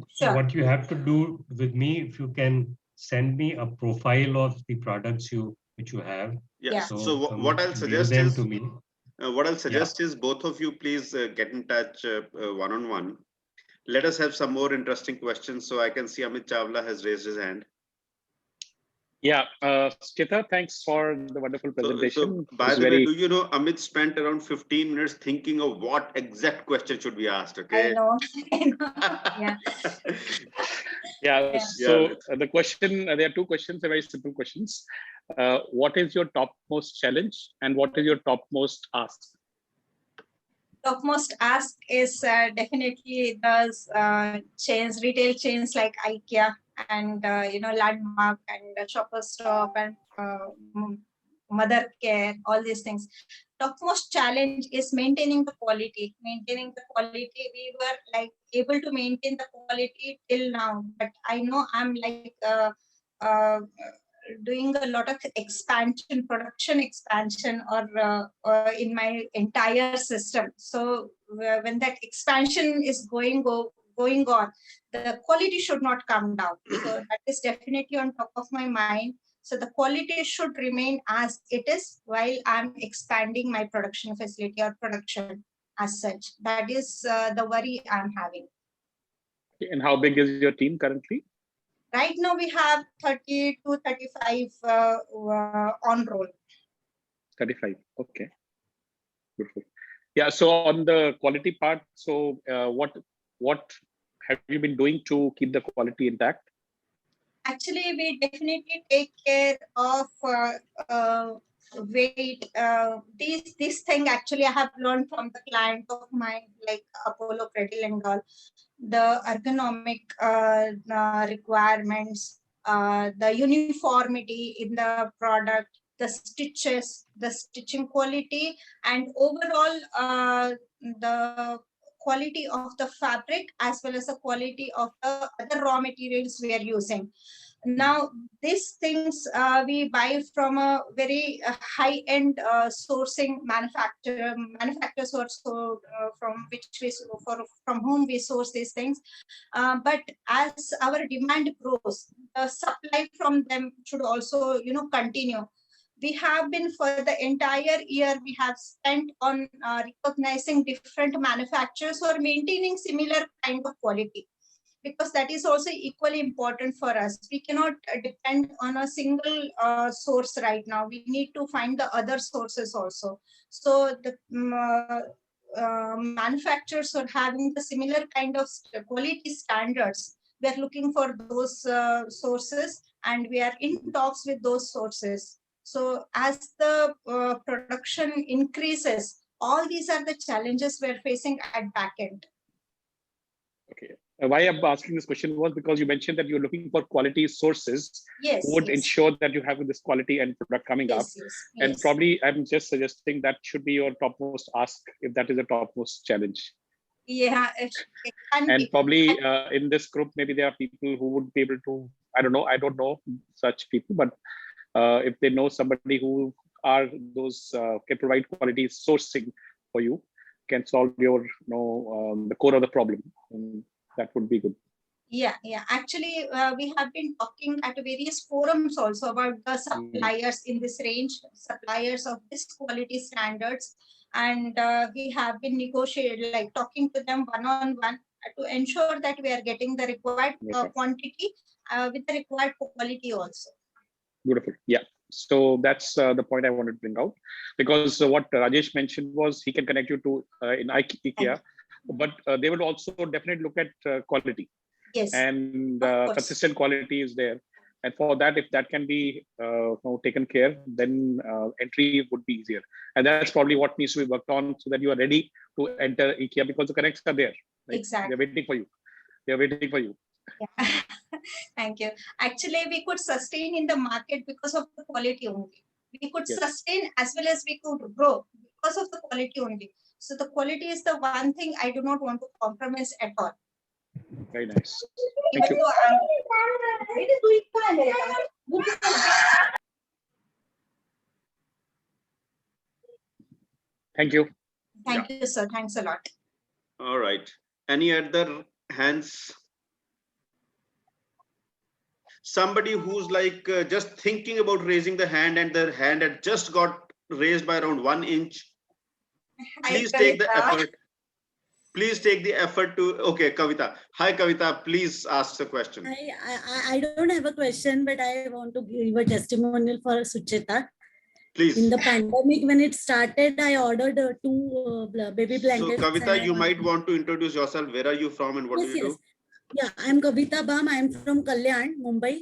Sure. What you have to do with me, if you can send me a profile of the products which you have. Yeah. So what I'll suggest is, both of you please get in touch one-on-one. Let us have some more interesting questions. So I can see Amit Chawla has raised his hand. Yeah, Sucheta, thanks for the wonderful presentation. So by the way, do you know Amit spent around 15 minutes thinking of what exact question should be asked? Okay. I know. Yeah. Yeah. So the question, there are two questions, very simple questions. What is your topmost challenge and what is your topmost ask? Topmost ask is definitely those chains, retail chains like IKEA and Landmark and Shopper Stop and Mother Care, all these things. Topmost challenge is maintaining the quality. Maintaining the quality, we were like able to maintain the quality till now, but I know I'm like doing a lot of expansion, production expansion, or in my entire system. So when that expansion is going on, the quality should not come down. So that is definitely on top of my mind. So the quality should remain as it is while I'm expanding my production facility or production as such. That is the worry I'm having. And how big is your team currently? Right now we have 30 to 35 on roll. 35. Okay. Beautiful. Yeah. So on the quality part, so what have you been doing to keep the quality intact? Actually, we definitely take care of weight. This thing actually I have learned from the client of mine, like Apollo Credil and all. The ergonomic requirements, the uniformity in the product, the stitches, the stitching quality, and overall the quality of the fabric as well as the quality of the other raw materials we are using. Now, these things we buy from a very high-end sourcing manufacturers also from which from whom we source these things. But as our demand grows, the supply from them should also, continue. We have been for the entire year, we have spent on recognizing different manufacturers or maintaining similar kind of quality, because that is also equally important for us. We cannot depend on a single source right now. We need to find the other sources also. So the manufacturers are having the similar kind of quality standards. We are looking for those sources, and we are in talks with those sources. So as the production increases, all these are the challenges we're facing at back end. Okay. Why I'm asking this question was because you mentioned that you're looking for quality sources who would ensure that you have this quality and product coming up. And probably I'm just suggesting that should be your topmost ask, if that is a topmost challenge. Yeah. And probably in this group, maybe there are people who would be able to, I don't know such people, but if they know somebody who are those can provide quality sourcing for you, can solve your the core of the problem. That would be good. Yeah. Actually, we have been talking at various forums also about the suppliers in this range, suppliers of this quality standards, and we have been negotiating, like talking to them one-on-one to ensure that we are getting the required quantity with the required quality also. Beautiful. Yeah. So that's the point I wanted to bring out, because what Rajesh mentioned was he can connect you to in IKEA, but they will also definitely look at quality. Yes. And consistent quality is there. And for that, if that can be taken care, then entry would be easier. And that's probably what needs to be worked on, so that you are ready to enter IKEA, because the connects are there. Right? Exactly. They're waiting for you. They're waiting for you. Yeah. Thank you. Actually, we could sustain in the market because of the quality only. We could sustain as well as we could grow because of the quality only. So the quality is the one thing I do not want to compromise at all. Very nice. Thank you. Thank you. Thank you, sir. Thanks a lot. All right. Any other hands? Somebody who's like just thinking about raising the hand, and their hand had just got raised by around 1 inch. Please take the effort. Please take the effort to. Okay, Kavita. Hi, Kavita. Please ask the question. I don't have a question, but I want to give a testimonial for Sucheta. Please. In the pandemic, when it started, I ordered 2 baby blankets. So, Kavita, you might want to introduce yourself. Where are you from and what do you do? Yeah, I'm Kavita Bam. I'm from Kalyan, Mumbai.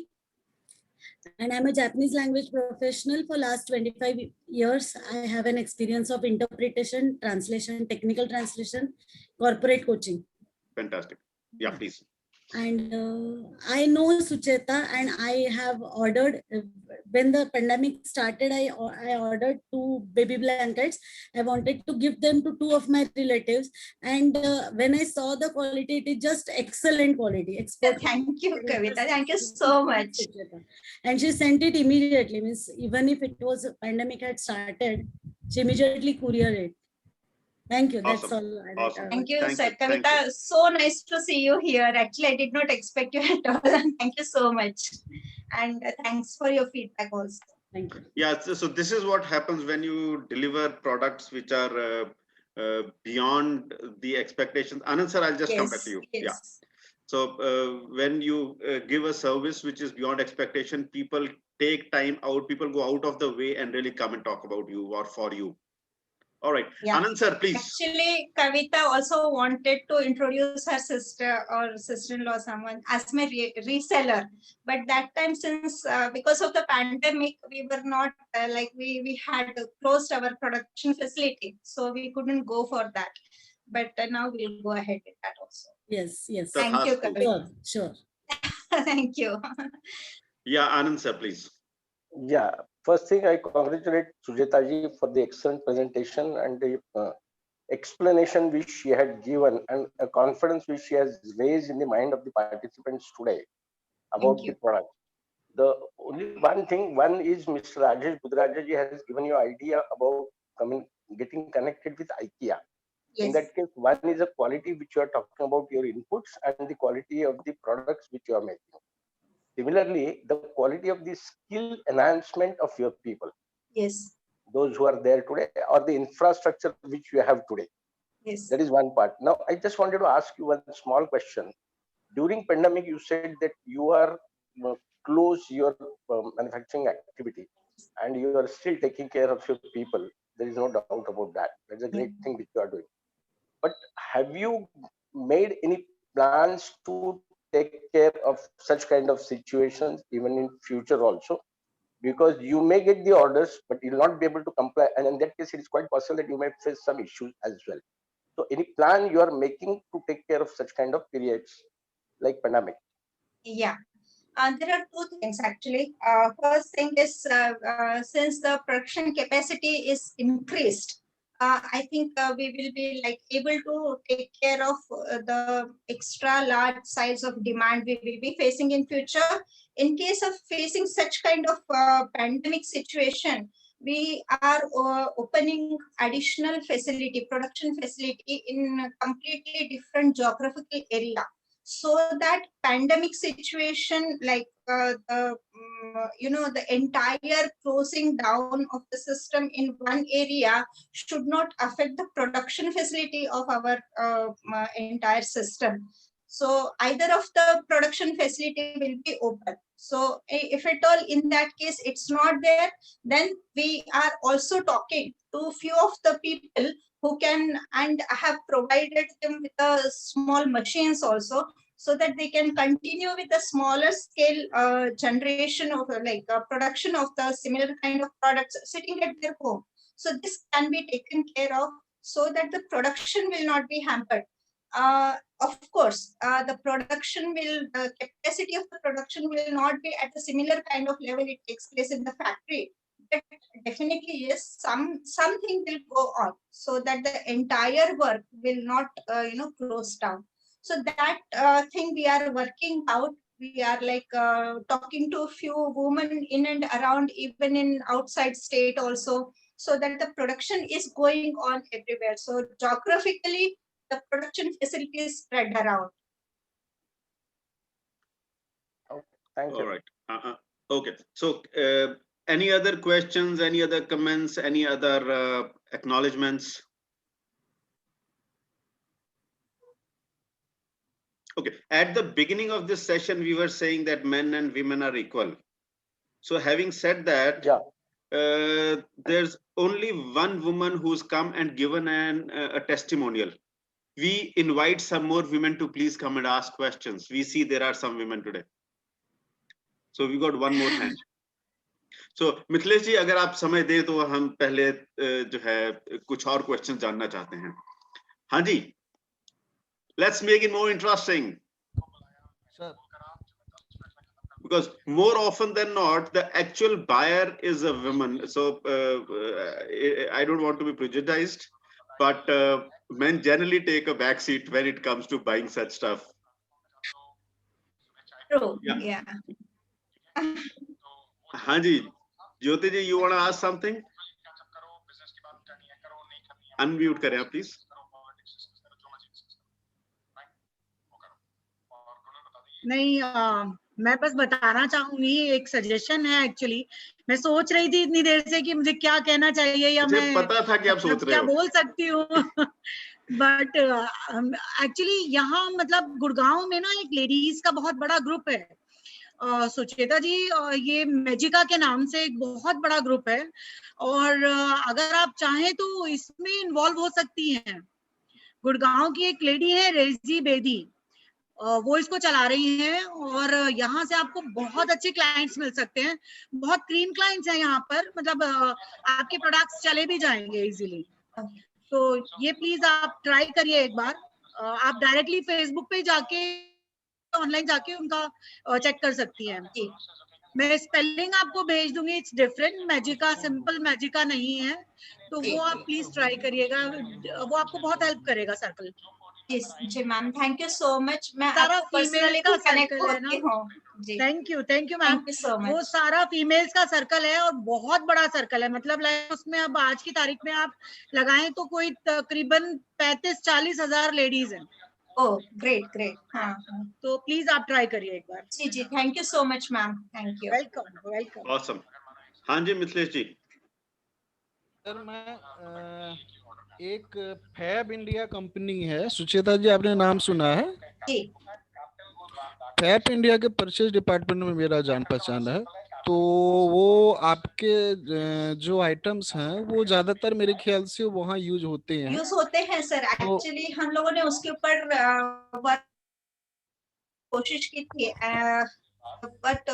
And I'm a Japanese language professional for last 25 years. I have an experience of interpretation, translation, technical translation, corporate coaching. Fantastic. Yeah, please. And I know Sucheta, and I have ordered, when the pandemic started, I ordered 2 baby blankets. I wanted to give them to 2 of my relatives. And when I saw the quality, it is just excellent quality. Thank you, Kavita. Thank you so much. And she sent it immediately. Means even if it was a pandemic had started, she immediately couriered it. Thank you. That's all. Awesome. Thank you, sir. Kavita, so nice to see you here. Actually, I did not expect you at all. Thank you so much. And thanks for your feedback also. Thank you. Yeah, so this is what happens when you deliver products which are beyond the expectations. Anand sir, I'll just come back to you. Yes. Yeah. So when you give a service which is beyond expectation, people take time out, people go out of the way and really come and talk about you or for you. All right. Yeah. Anand sir, please. Actually, Kavita also wanted to introduce her sister or sister-in-law, someone, as my reseller. But that time, since because of the pandemic, we were not we had closed our production facility. So we couldn't go for that. But now we'll go ahead with that also. Yes. Thank you, Kavita. Sure. Thank you. Yeah, Anand sir, please. Yeah. First thing, I congratulate Sucheta ji for the excellent presentation and the explanation which she had given, and a confidence which she has raised in the mind of the participants today about the product. The only one thing, one is Mr. Rajesh Budrajaji has given you idea about getting connected with IKEA. Yes. In that case, one is a quality which you are talking about your inputs and the quality of the products which you are making. Similarly, the quality of the skill enhancement of your people. Yes. Those who are there today, or the infrastructure which you have today. Yes. That is one part. Now, I just wanted to ask you one small question. During pandemic, you said that you are close your manufacturing activity, and you are still taking care of your people. There is no doubt about that. That's a great thing which you are doing. But have you made any plans to take care of such kind of situations even in future also? Because you may get the orders, but you'll not be able to comply. And in that case, it is quite possible that you may face some issues as well. So any plan you are making to take care of such kind of periods like pandemic? Yeah. There are two things actually. First thing is, since the production capacity is increased, I think we will be like able to take care of the extra large size of demand we will be facing in future. In case of facing such kind of pandemic situation, we are opening additional facility, production facility in a completely different geographical area, so that pandemic situation, like the entire closing down of the system in one area should not affect the production facility of our entire system. So either of the production facility will be open. So if at all in that case it's not there, then we are also talking to few of the people who can, and have provided them with the small machines also, so that they can continue with the smaller scale generation of production of the similar kind of products sitting at their home. So this can be taken care of so that the production will not be hampered. Of course, the capacity of the production will not be at the similar kind of level it takes place in the factory. But definitely, yes, something will go on so that the entire work will not, close down. So that thing we are working out. We are talking to a few women in and around, even in outside state also, so that the production is going on everywhere. So geographically, the production facilities spread around. Okay, thank you. All right. Okay. So any other questions, any other comments, any other acknowledgements? Okay. At the beginning of this session, we were saying that men and women are equal. So having said that, there's only one woman who's come and given a testimonial. We invite some more women to please come and ask questions. We see there are some women today. So we got one more hand. So Mithilesh जी, अगर आप समय दे तो हम पहले जो है कुछ और क्वेश्चन जानना चाहते हैं. हाँ जी. Let's make it more interesting. Sir. Because more often than not, the actual buyer is a woman. So I don't want to be prejudiced, but men generally take a back seat when it comes to buying such stuff. True. Yeah. हाँ जी, ज्योति जी, you want to ask something? Unmute करें आप please. नहीं, मैं बस बताना चाहूंगी, एक suggestion है एक्चुअली. मैं सोच रही थी इतनी देर से कि मुझे क्या कहना चाहिए, या मैं पता था कि आप सोच रहे क्या हो. बोल सकती हूँ. बट एक्चुअली यहाँ मतलब गुड़गांव में ना एक लेडीज का बहुत बड़ा ग्रुप है, सुचेता जी, ये मैजिका के नाम से एक बहुत बड़ा ग्रुप है, और अगर आप चाहें तो इसमें इन्वॉल्व हो सकती हैं. गुड़गांव की एक लेडी है रेजी बेदी, वो इसको चला रही हैं, और यहाँ से आपको बहुत अच्छे क्लाइंट्स मिल सकते हैं. बहुत क्लीन क्लाइंट्स हैं यहाँ पर, मतलब आपके प्रोडक्ट्स चले भी जाएंगे इजीली. तो ये प्लीज आप ट्राई करिए एक बार. आप डायरेक्टली फेसबुक पे जाके, ऑनलाइन जाके उनका चेक कर सकती हैं. मैं स्पेलिंग आपको भेज दूंगी. इट्स डिफरेंट मैजिका, सिंपल मैजिका नहीं है. तो वो आप प्लीज ट्राई करिएगा, वो आपको बहुत हेल्प करेगा सर्कल. जी ma'am, thank you so much. मैं सारा आपको फीमेल्स पर्सनली का कनेक्ट सर्कल है ना। होती हूँ जी। Thank you ma'am. Thank you so वो मच। सारा फीमेल्स का सर्कल है और बहुत बड़ा सर्कल है, मतलब उसमें अब आज की तारीख में आप लगाएं तो कोई तकरीबन 35-40 हजार लेडीज हैं। Oh great great. हाँ तो प्लीज आप ट्राई करिए एक बार। जी जी, thank you so much ma'am, thank you. Welcome welcome. Awesome. हाँ जी मिथिलेश जी। सर मैं एक फैब इंडिया कंपनी है, सुचेता जी आपने नाम सुना है? जी। फैब इंडिया के परचेज डिपार्टमेंट में मेरा जान पहचान है, तो वो आपके जो आइटम्स हैं वो ज्यादातर मेरे ख्याल से वहाँ यूज होते हैं। यूज होते हैं सर। एक्चुअली हम लोगों ने उसके ऊपर वर्क कोशिश की थी, बट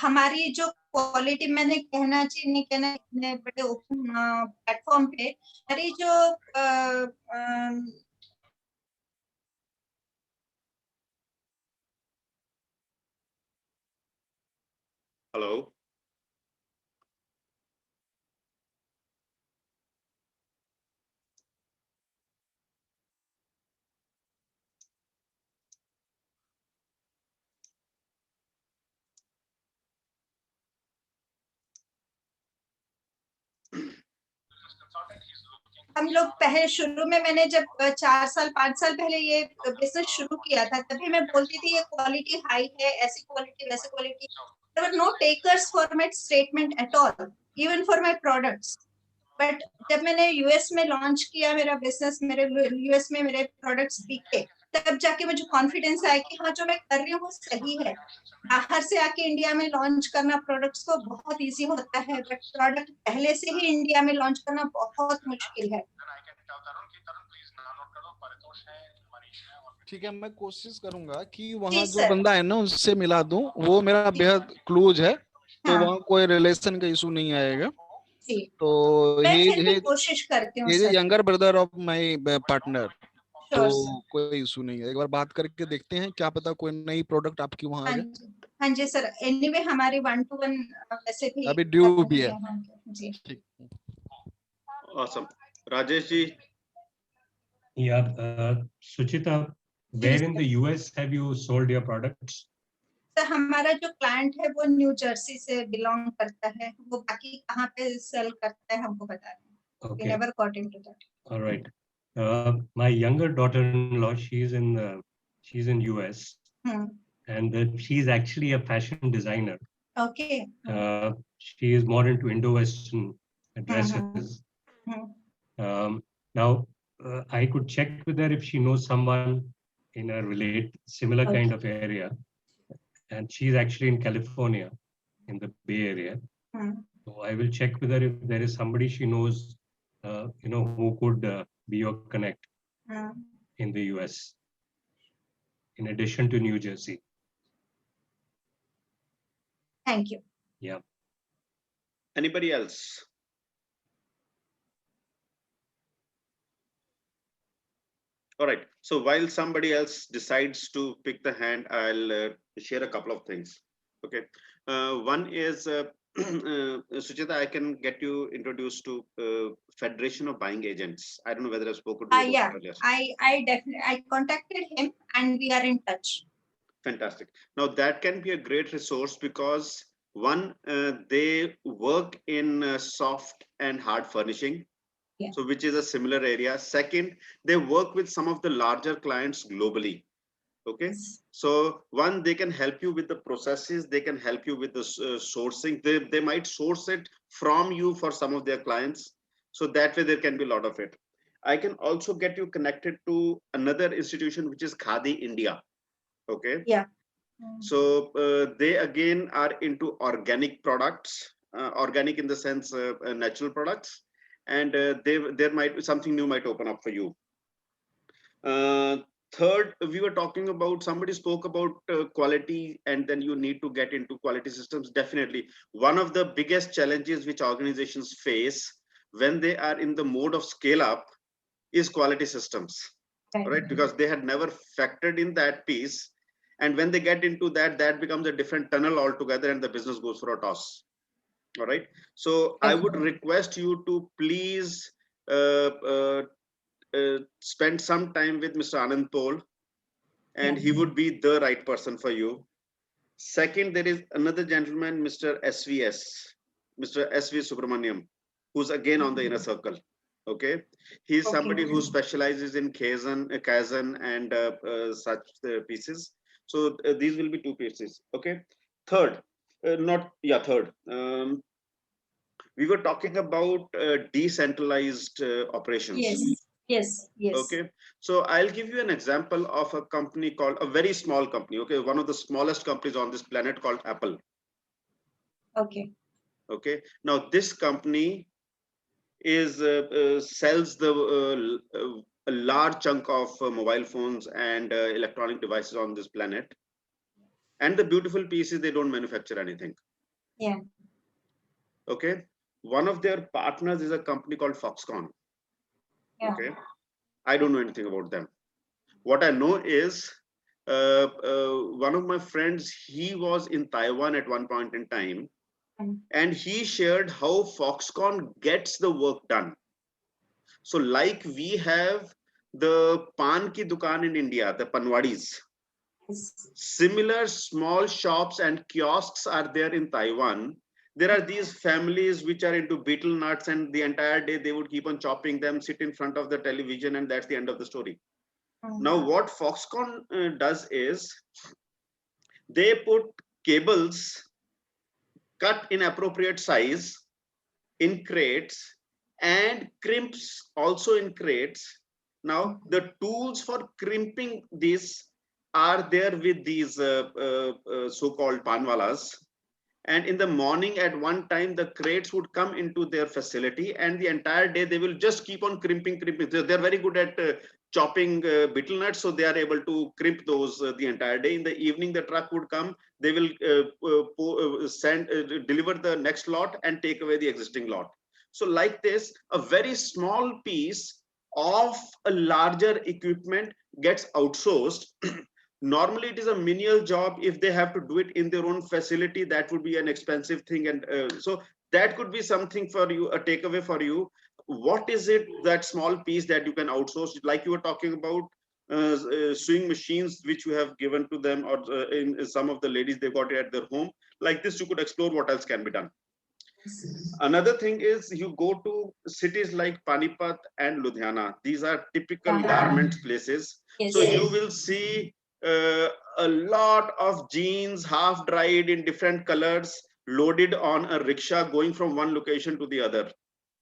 हमारी जो क्वालिटी, मैंने कहना चाहिए नहीं कहना, इतने बड़े ओपन प्लेटफॉर्म पे हमारी जो हेलो। हम लोग पहले शुरू में, मैंने जब 4 साल 5 साल पहले ये बिजनेस शुरू किया था, तभी मैं बोलती थी ये क्वालिटी हाई है, ऐसी क्वालिटी वैसी quality. There were no takers for my statement at all, even for my products. But जब मैंने यूएस में लॉन्च किया मेरा बिजनेस, मेरे यूएस में मेरे प्रोडक्ट्स बिके, तब जाके मुझे कॉन्फिडेंस आया कि हाँ जो मैं कर रही हूँ वो सही है। बाहर से आके इंडिया में लॉन्च करना प्रोडक्ट्स को बहुत इजी होता है, बट प्रोडक्ट पहले से ही इंडिया में लॉन्च करना बहुत मुश्किल है। ठीक है, मैं कोशिश करूंगा कि वहाँ जो बंदा है ना उससे मिला दूं, वो मेरा बेहद क्लोज है, तो वहाँ कोई रिलेशन का इशू नहीं आएगा। तो मैं फिर भी कोशिश करती हूँ ही sir. Younger brother of my partner, तो sure, कोई इशू नहीं है। एक बार बात करके देखते हैं, क्या पता कोई नई प्रोडक्ट आपकी वहाँ आ जाए। हाँ जी सर, एनीवे हमारी 1-to-1 वैसे भी अभी ड्यू भी है जी। ठीक। Awesome. Rajesh ji. Yeah, Sucheta, where in the US have you sold your products? Sir हमारा जो क्लाइंट है वो न्यू जर्सी से बिलोंग करता है, वो बाकी कहाँ पे सेल करता है हमको बता दें। We never got into that. All right. My younger daughter-in-law, she's in US, and she's actually a fashion designer. Okay. She is more into Indo-Western dresses. Now, I could check with her if she knows someone in a similar kind of area, and she's actually in California, in the Bay Area. So I will check with her if there is somebody she knows, who could be your connect in the US, in addition to New Jersey. Thank you. Yeah. Anybody else? All right. So while somebody else decides to pick the hand, I'll share a couple of things. Okay. One is, Sucheta, I can get you introduced to Federation of Buying Agents. I don't know whether I've spoken to you Yeah, earlier. I definitely, I contacted him and we are in touch. Fantastic. Now that can be a great resource because one, they work in soft and hard furnishing. Yeah. So which is a similar area. Second, they work with some of the larger clients globally. Okay. Yes. So one, they can help you with the processes. They can help you with the sourcing. They might source it from you for some of their clients. So that way there can be a lot of it. I can also get you connected to another institution, which is Khadi India. Okay. Yeah. So they again are into organic products, organic in the sense natural products. And there might be something new might open up for you. Third, we were talking about, somebody spoke about quality, and then you need to get into quality systems. Definitely. One of the biggest challenges which organizations face when they are in the mode of scale up is quality systems, right? Because they had never factored in that piece. And when they get into that, that becomes a different tunnel altogether and the business goes for a toss. All right. So I would request you to please spend some time with Mr. Anand Pol, and he would be the right person for you. Second, there is another gentleman, Mr. Mr. SV Subramaniam, who's again on the inner circle. Okay, he's somebody who specializes in Kaizen and such pieces. So these will be 2 pieces. Okay. Third, third. We were talking about decentralized operations. Yes. Okay, so I'll give you an example of a company called, a very small company. Okay, one of the smallest companies on this planet called Apple. Okay, now this company is sells a large chunk of mobile phones and electronic devices on this planet. And the beautiful piece is they don't manufacture anything. Yeah. Okay, one of their partners is a company called Foxconn. Yeah. Okay, I don't know anything about them. What I know is one of my friends, he was in Taiwan at one point in time, and he shared how Foxconn gets the work done. So like we have the pan ki dukan in India, the panwadis. Similar small shops and kiosks are there in Taiwan. There are these families which are into betel nuts, and the entire day they would keep on chopping them, sit in front of the television, and that's the end of the story. Now what Foxconn does is they put cables cut in appropriate size in crates and crimps also in crates. Now the tools for crimping these are there with these so-called panwalas. And in the morning at one time, the crates would come into their facility, and the entire day they will just keep on crimping. They're very good at chopping betel nuts, so they are able to crimp those the entire day. In the evening, the truck would come. They will deliver the next lot and take away the existing lot. So like this, a very small piece of a larger equipment gets outsourced. Normally it is a menial job. If they have to do it in their own facility, that would be an expensive thing. And so that could be something for you, a takeaway for you. What is it, that small piece that you can outsource? Like you were talking about sewing machines, which you have given to them, or in some of the ladies, they got it at their home. Like this, you could explore what else can be done. Another thing is, you go to cities like Panipat and Ludhiana. These are typical garment places. So you will see a lot of jeans half dried in different colors loaded on a rickshaw going from one location to the other.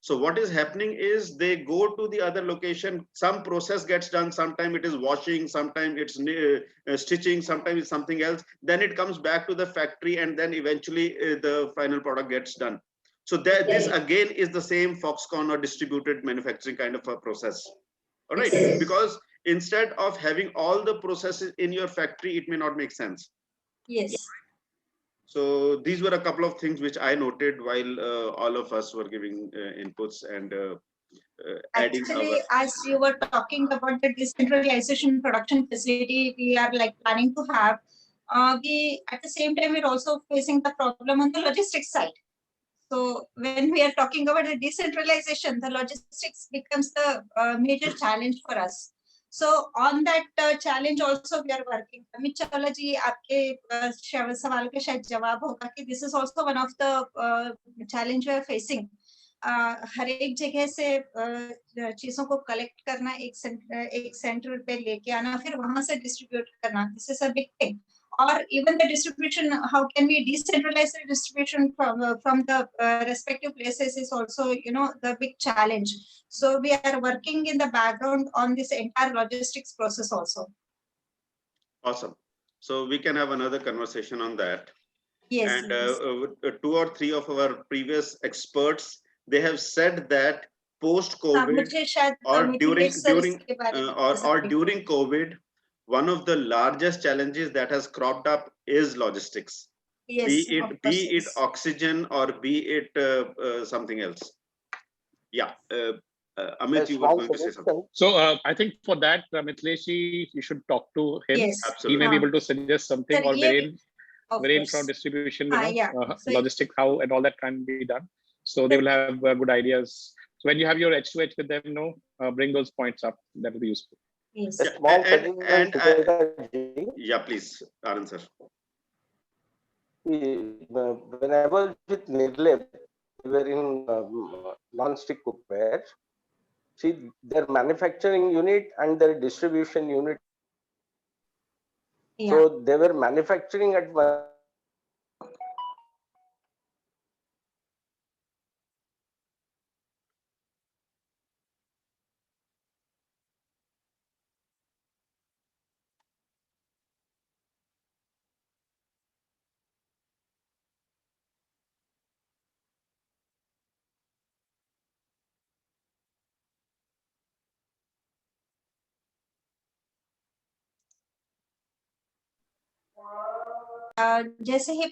So what is happening is they go to the other location, some process gets done, sometimes it is washing, sometimes it's stitching, sometimes it's something else, then it comes back to the factory, and then eventually the final product gets done. So this again is the same Foxconn or distributed manufacturing kind of a process. All right, because instead of having all the processes in your factory, it may not make sense. Yes. So these were a couple of things which I noted while all of us were giving inputs and adding. Actually, as you were talking about the decentralization production facility we are like planning to have, we at the same time we're also facing the problem on the logistics side. So when we are talking about the decentralization, the logistics becomes the major challenge for us. So on that challenge also we are working. Amit Chawla ji, आपके सवाल के शायद जवाब होगा कि this is also one of the challenge we are facing. हर एक जगह से चीजों को कलेक्ट करना, एक सेंटर पे लेके आना, फिर वहां से डिस्ट्रीब्यूट करना, this is a big thing. Or even the distribution, how can we decentralize the distribution from the respective places is also, the big challenge. So we are working in the background on this entire logistics process also. Awesome. So we can have another conversation on that. Yes. And 2 or 3 of our previous experts, they have said that post-COVID or during COVID, one of the largest challenges that has cropped up is logistics. Yes, be it oxygen or be it something else. Yeah. Amit, you were going to say something. So I think for that, Mithilesh, you should talk to him. Yes. He may be able to suggest something, or wherein from distribution, logistics, how and all that can be done. So they will have good ideas. So when you have your H2H with them, bring those points up. That will be useful. Yes. A small suggestion, Sucheta ji. Yeah, please, Anand sir. When I was with Nirlep, we were in non-stick cookware. See, their manufacturing unit and their distribution unit. Yeah. So they were manufacturing at one. जैसे ही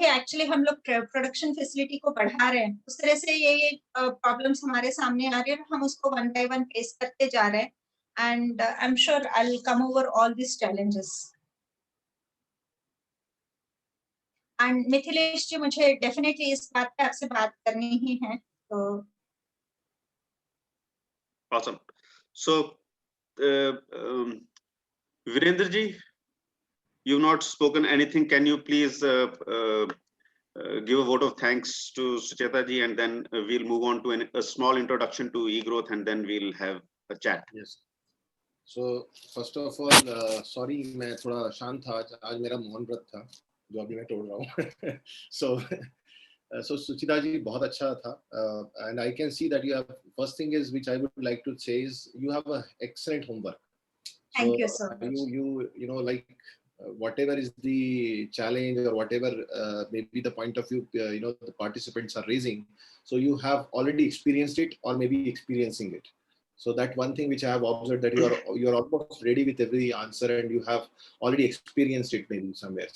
actually हम लोग production facility को बढ़ा रहे हैं, उस तरह से ये प्रॉब्लम्स हमारे सामने आ रही है, हम उसको वन बाय वन फेस करते जा रहे हैं, and I am sure I will come over all this challenges. And Mithilesh ji, मुझे डेफिनेटली इस बात पे आपसे बात करनी ही है. तो Awesome. So, Virendra ji, you've not spoken anything. Can you please give a vote of thanks to Sucheta ji, and then we'll move on to a small introduction to eGrowth, and then we'll have a chat. Yes. So first of all, sorry, मैं थोड़ा शांत था आज मेरा मौन व्रत था जो अभी मैं तोड़ रहा हूँ. So Sucheta ji बहुत अच्छा था, and I can see that you have, first thing is which I would like to say is you have a excellent homework. Thank you so much. You know, like whatever is the challenge or whatever maybe the point of view the participants are raising, so you have already experienced it or maybe experiencing it. So that one thing which I have observed, that you are almost ready with every answer and you have already experienced it maybe somewhere.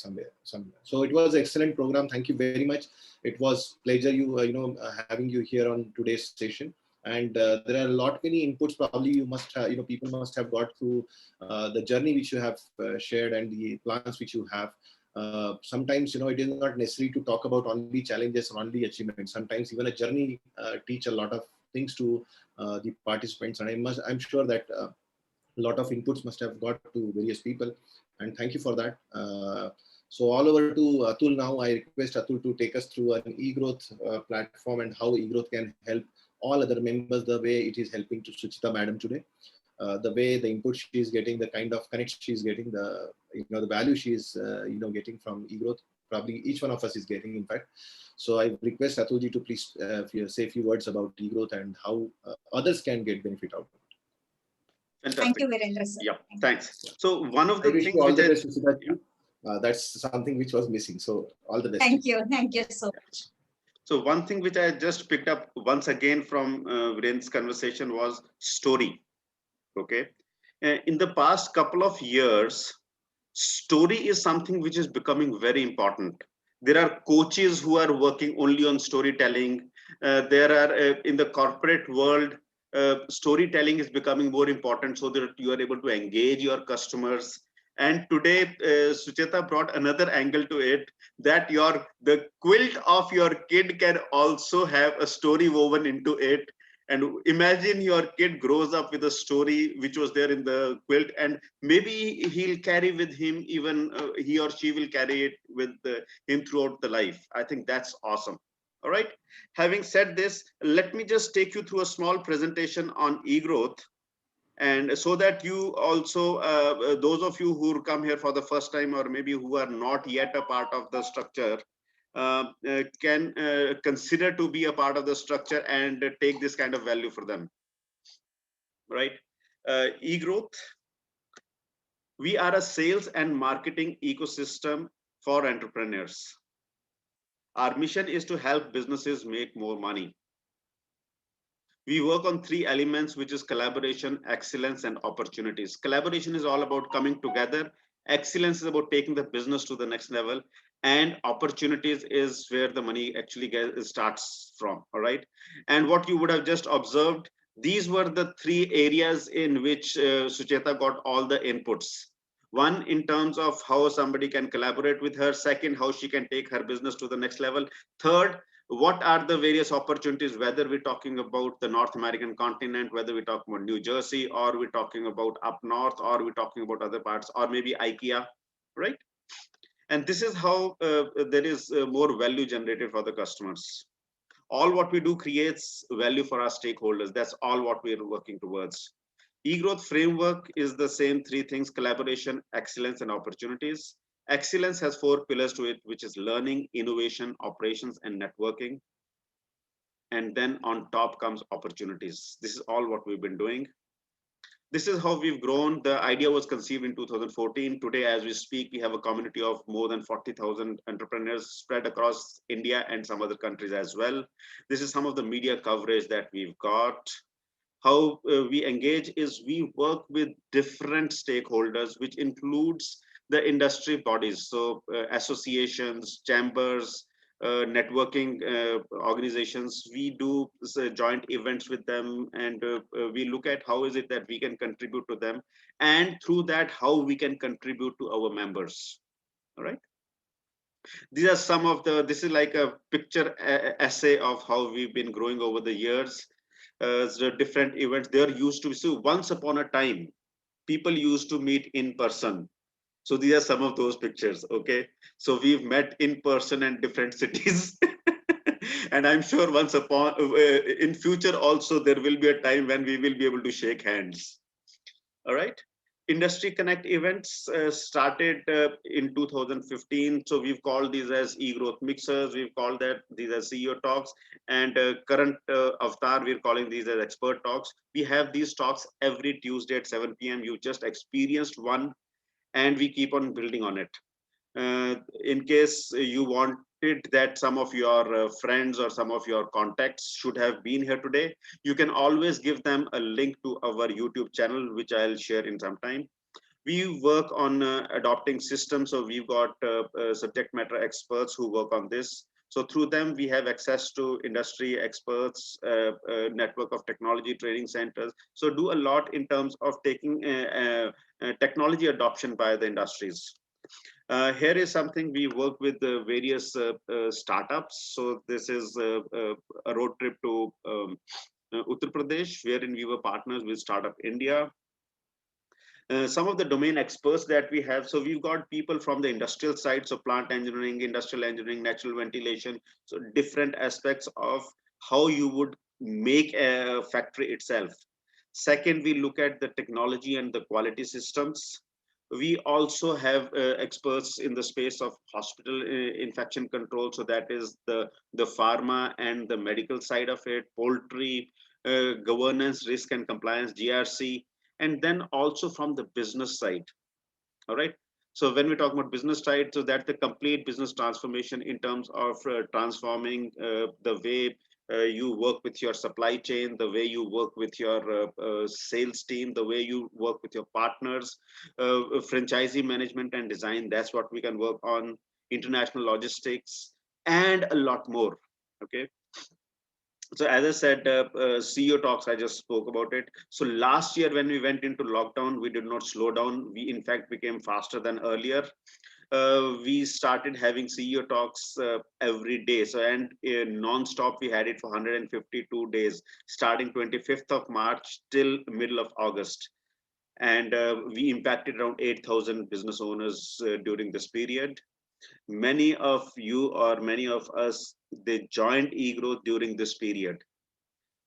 So it was an excellent program. Thank you very much. It was pleasure having you here on today's session. And there are a lot many inputs probably you must have, people must have got through the journey which you have shared and the plans which you have. Sometimes it is not necessary to talk about only challenges or only achievements. Sometimes even a journey teach a lot of things to the participants, and I'm sure that a lot of inputs must have got to various people, and thank you for that. So all over to Atul now. I request Atul to take us through an eGrowth platform and how eGrowth can help all other members the way it is helping to Sucheta madam today. The way the input she is getting, the kind of connection she is getting, the the value she is getting from eGrowth, probably each one of us is getting, in fact. So I request Atulji to please say a few words about eGrowth and how others can get benefit out of it. Fantastic. Thank you, Virendra sir. Yeah, thanks. So one of the I wish things you all which the best, that's something which was missing. So all the best. Thank you so much. So one thing which I just picked up once again from Virendra's conversation was story. Okay, in the past couple of years, story is something which is becoming very important. There are coaches who are working only on storytelling. There are in the corporate world, storytelling is becoming more important so that you are able to engage your customers. And today, Sucheta brought another angle to it, that the quilt of your kid can also have a story woven into it. And imagine your kid grows up with a story which was there in the quilt, and maybe he'll carry with him, even he or she will carry it with him throughout the life. I think that's awesome. All right. Having said this, let me just take you through a small presentation on eGrowth. And so that you also, those of you who come here for the first time, or maybe who are not yet a part of the structure, can consider to be a part of the structure and take this kind of value for them. Right? eGrowth. We are a sales and marketing ecosystem for entrepreneurs. Our mission is to help businesses make more money. We work on 3 elements, which is collaboration, excellence, and opportunities. Collaboration is all about coming together. Excellence is about taking the business to the next level. And opportunities is where the money actually starts from. All right. And what you would have just observed, these were the 3 areas in which Sucheta got all the inputs. One, in terms of how somebody can collaborate with her. Second, how she can take her business to the next level. Third, what are the various opportunities, whether we're talking about the North American continent, whether we're talking about New Jersey, or we're talking about up north, or we're talking about other parts, or maybe IKEA, right? And this is how there is more value generated for the customers. All what we do creates value for our stakeholders. That's all what we're working towards. eGrowth framework is the same three things: collaboration, excellence, and opportunities. Excellence has 4 pillars to it, which is learning, innovation, operations, and networking. And then on top comes opportunities. This is all what we've been doing. This is how we've grown. The idea was conceived in 2014. Today, as we speak, we have a community of more than 40,000 entrepreneurs spread across India and some other countries as well. This is some of the media coverage that we've got. How we engage is we work with different stakeholders, which includes the industry bodies. So associations, chambers, networking organizations. We do joint events with them, and we look at how is it that we can contribute to them, and through that, how we can contribute to our members. All right. These are some of the, this is like a picture essay of how we've been growing over the years. The different events, there used to be, so once upon a time, people used to meet in person. So these are some of those pictures, okay? So we've met in person in different cities. And I'm sure once upon, in future also, there will be a time when we will be able to shake hands. All right. Industry Connect events started in 2015. So we've called these as eGrowth mixers. We've called that these as CEO talks, and current avatar, we're calling these as expert talks. We have these talks every Tuesday at 7 p.m. You just experienced one, and we keep on building on it. In case you wanted that some of your friends or some of your contacts should have been here today, you can always give them a link to our YouTube channel, which I'll share in some time. We work on adopting systems. So we've got subject matter experts who work on this. So through them, we have access to industry experts, network of technology training centers. So do a lot in terms of taking technology adoption by the industries. Here is something we work with various startups. So this is a road trip to Uttar Pradesh, wherein we were partners with Startup India. Some of the domain experts that we have. So we've got people from the industrial side, so plant engineering, industrial engineering, natural ventilation. So different aspects of how you would make a factory itself. Second, we look at the technology and the quality systems. We also have experts in the space of hospital infection control. So that is the pharma and the medical side of it, poultry, governance, risk and compliance, GRC, and then also from the business side. All right. So when we talk about business side, so that's the complete business transformation in terms of transforming the way you work with your supply chain, the way you work with your sales team, the way you work with your partners, franchisee management and design. That's what we can work on, international logistics, and a lot more. Okay. So as I said, CEO talks, I just spoke about it. So last year when we went into lockdown, we did not slow down. We in fact became faster than earlier. We started having CEO talks every day. So and non-stop, we had it for 152 days, starting 25th of March till middle of August. And we impacted around 8,000 business owners during this period. Many of you or many of us, they joined eGrowth during this period.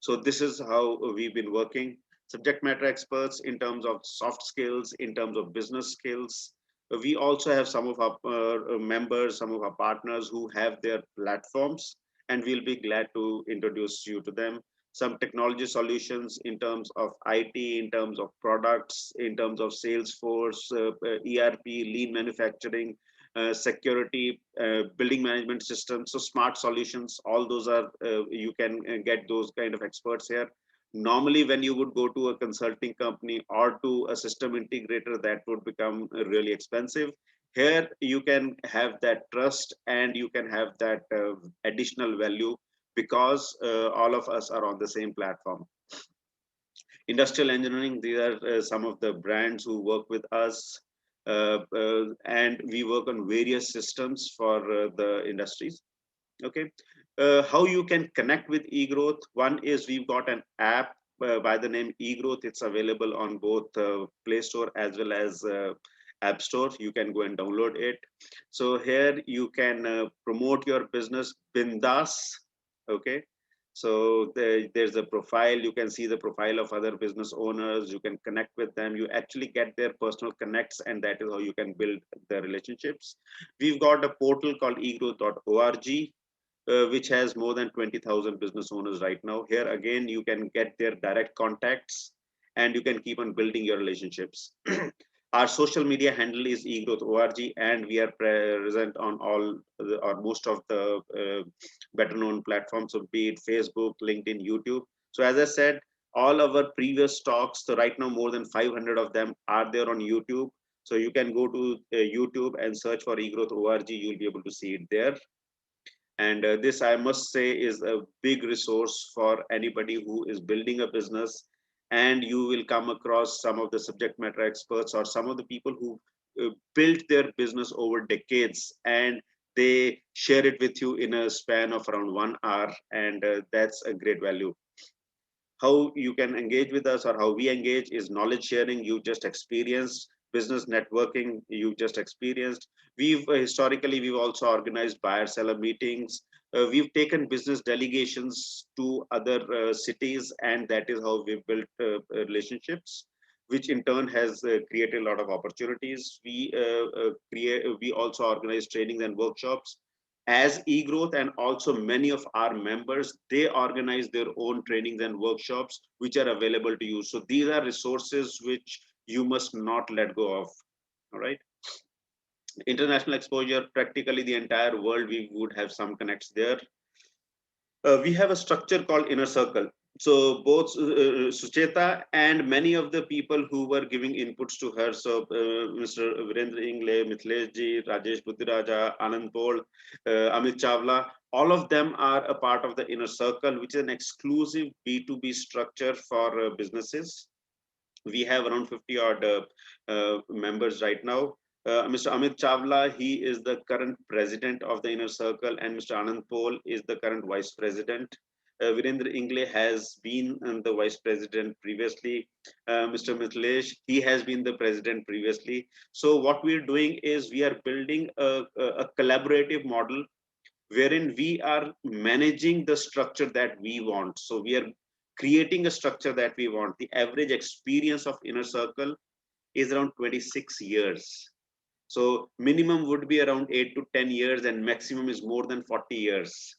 So this is how we've been working. Subject matter experts in terms of soft skills, in terms of business skills. We also have some of our members, some of our partners who have their platforms, and we'll be glad to introduce you to them. Some technology solutions in terms of IT, in terms of products, in terms of Salesforce, ERP, lean manufacturing, security, building management systems, so smart solutions, all those are, you can get those kind of experts here. Normally, when you would go to a consulting company or to a system integrator, that would become really expensive. Here, you can have that trust and you can have that additional value because all of us are on the same platform. Industrial engineering, these are some of the brands who work with us. And we work on various systems for the industries. Okay, How you can connect with eGrowth? One is we've got an app by the name eGrowth. It's available on both Play Store as well as App Store. You can go and download it. So here you can promote your business bindas. Okay. So there's a profile. You can see the profile of other business owners. You can connect with them. You actually get their personal connects, and that is how you can build the relationships. We've got a portal called egrowth.org, which has more than 20,000 business owners right now. Here again, you can get their direct contacts and you can keep on building your relationships. Our social media handle is eGrowth.org, and we are present on all or most of the better known platforms, so be it Facebook, LinkedIn, YouTube. So as I said, all our previous talks, so right now more than 500 of them are there on YouTube. So you can go to YouTube and search for eGrowth.org. You'll be able to see it there. And this, I must say, is a big resource for anybody who is building a business. And you will come across some of the subject matter experts or some of the people who built their business over decades, and they share it with you in a span of around 1 hour. And that's a great value. How you can engage with us, or how we engage, is knowledge sharing. You just experienced business networking. You just experienced. We've historically, we've also organized buyer seller meetings. We've taken business delegations to other cities, and that is how we've built relationships, which in turn has created a lot of opportunities. We also organize trainings and workshops as eGrowth, and also many of our members, they organize their own trainings and workshops which are available to you. So these are resources which you must not let go of. All right. International exposure, practically the entire world, we would have some connects there. We have a structure called Inner Circle. So both Sucheta and many of the people who were giving inputs to her, so Mr. Virendra Ingle, Mithleshji, Rajesh Buddhiraja, Anand Pol, Amit Chawla, all of them are a part of the Inner Circle, which is an exclusive B2B structure for businesses. We have around 50 odd members right now. Mr. Amit Chawla, he is the current president of the Inner Circle, and Mr. Anand Pol is the current vice president. Virendra Ingle has been the vice president previously. Mr. Mithilesh, he has been the president previously. So what we're doing is we are building a collaborative model wherein we are managing the structure that we want. So we are creating a structure that we want. The average experience of Inner Circle is around 26 years. So minimum would be around 8 to 10 years, and maximum is more than 40 years.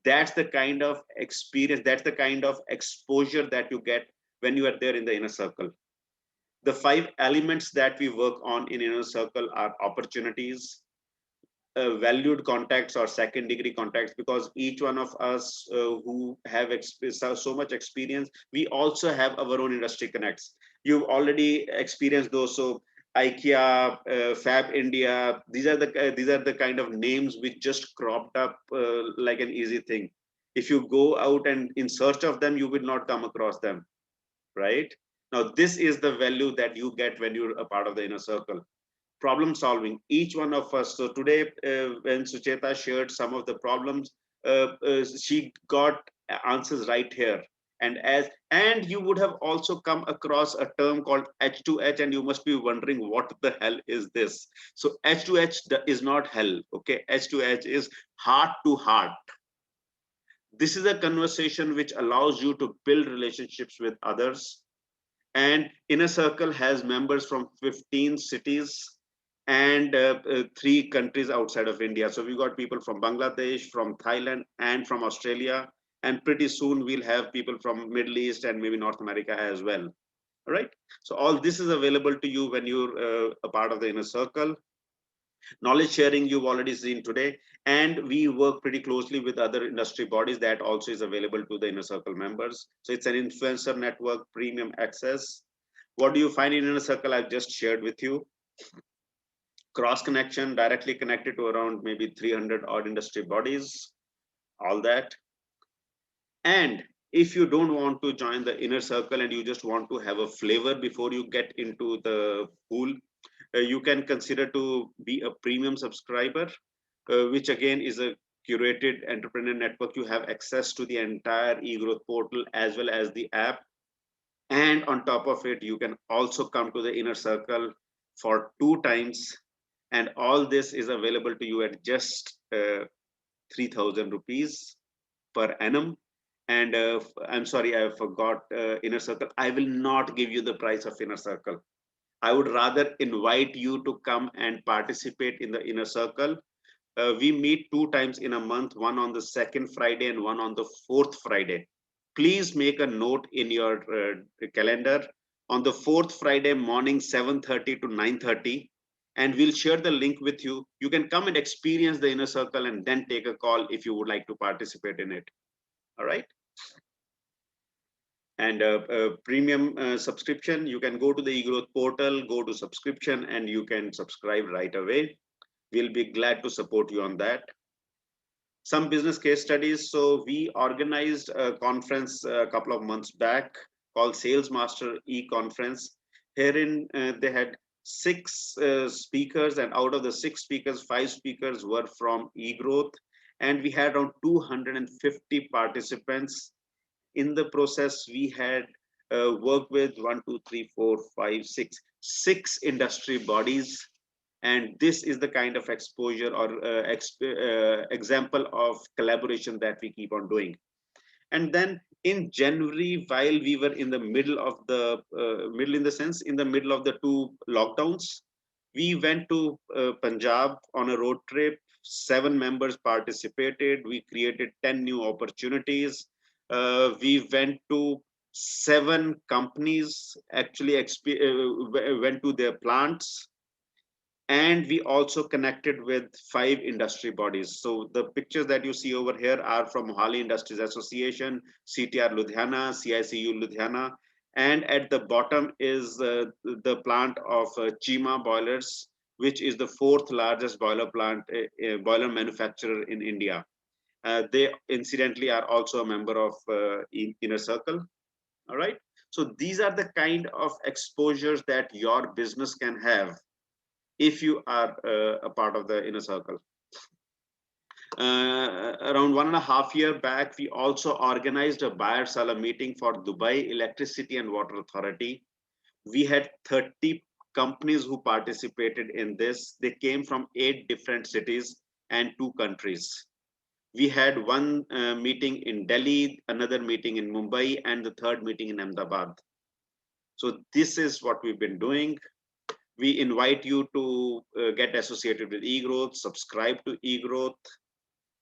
That's the kind of experience, that's the kind of exposure that you get when you are there in the Inner Circle. The 5 elements that we work on in Inner Circle are opportunities, valued contacts or second degree contacts, because each one of us who have so much experience, we also have our own industry connects. You've already experienced those. So IKEA, Fab India, these are the kind of names which just cropped up like an easy thing. If you go out and in search of them, you will not come across them, right? Now, this is the value that you get when you're a part of the Inner Circle. Problem solving, each one of us. So today, when Sucheta shared some of the problems, she got answers right here. And you would have also come across a term called H2H, and you must be wondering what the hell is this. So H2H is not hell. Okay, H2H is heart to heart. This is a conversation which allows you to build relationships with others. And Inner Circle has members from 15 cities and 3 countries outside of India. So we got people from Bangladesh, from Thailand, and from Australia. And pretty soon we'll have people from Middle East and maybe North America as well. All right. So all this is available to you when you're a part of the Inner Circle. Knowledge sharing, you've already seen today. And we work pretty closely with other industry bodies that also is available to the Inner Circle members. So it's an influencer network, premium access. What do you find in Inner Circle? I've just shared with you. Cross connection, directly connected to around maybe 300 odd industry bodies, all that. And if you don't want to join the Inner Circle and you just want to have a flavor before you get into the pool, you can consider to be a premium subscriber, which again is a curated entrepreneur network, you have access to the entire eGrowth portal as well as the app. And on top of it, you can also come to the inner circle for 2 times. And all this is available to you at just 3,000 rupees per annum. And I'm sorry, I forgot inner circle. I will not give you the price of inner circle. I would rather invite you to come and participate in the inner circle. We meet 2 times in a month, one on the 2nd Friday and one on the 4th Friday. Please make a note in your calendar. On the 4th Friday morning, 7:30 to 9:30, and we'll share the link with you. You can come and experience the inner circle and then take a call if you would like to participate in it. All right. And premium subscription, you can go to the eGrowth portal, go to subscription, and you can subscribe right away. We'll be glad to support you on that. Some business case studies. So we organized a conference a couple of months back called Sales Master E-Conference. Herein they had 6 speakers, and out of the 6 speakers, 5 speakers were from eGrowth, and we had around 250 participants. In the process, we had worked with 6 industry bodies. And this is the kind of exposure or example of collaboration that we keep on doing. And then in January, while we were in the middle of the in the middle of the 2 lockdowns, we went to Punjab on a road trip. 7 members participated. We created 10 new opportunities. We went to 7 companies, actually went to their plants. And we also connected with 5 industry bodies. So the pictures that you see over here are from Mohali Industries Association, CTR Ludhiana, CICU Ludhiana. And at the bottom is the plant of Chima Boilers, which is the 4th largest boiler plant, boiler manufacturer in India. They incidentally are also a member of Inner Circle. All right. So these are the kind of exposures that your business can have if you are a part of the inner circle. Around 1.5 years back, we also organized a buyer-seller meeting for Dubai Electricity and Water Authority. We had 30 companies who participated in this. They came from 8 different cities and 2 countries. We had one meeting in Delhi, another meeting in Mumbai, and the 3rd meeting in Ahmedabad. So this is what we've been doing. We invite you to get associated with eGrowth, subscribe to eGrowth,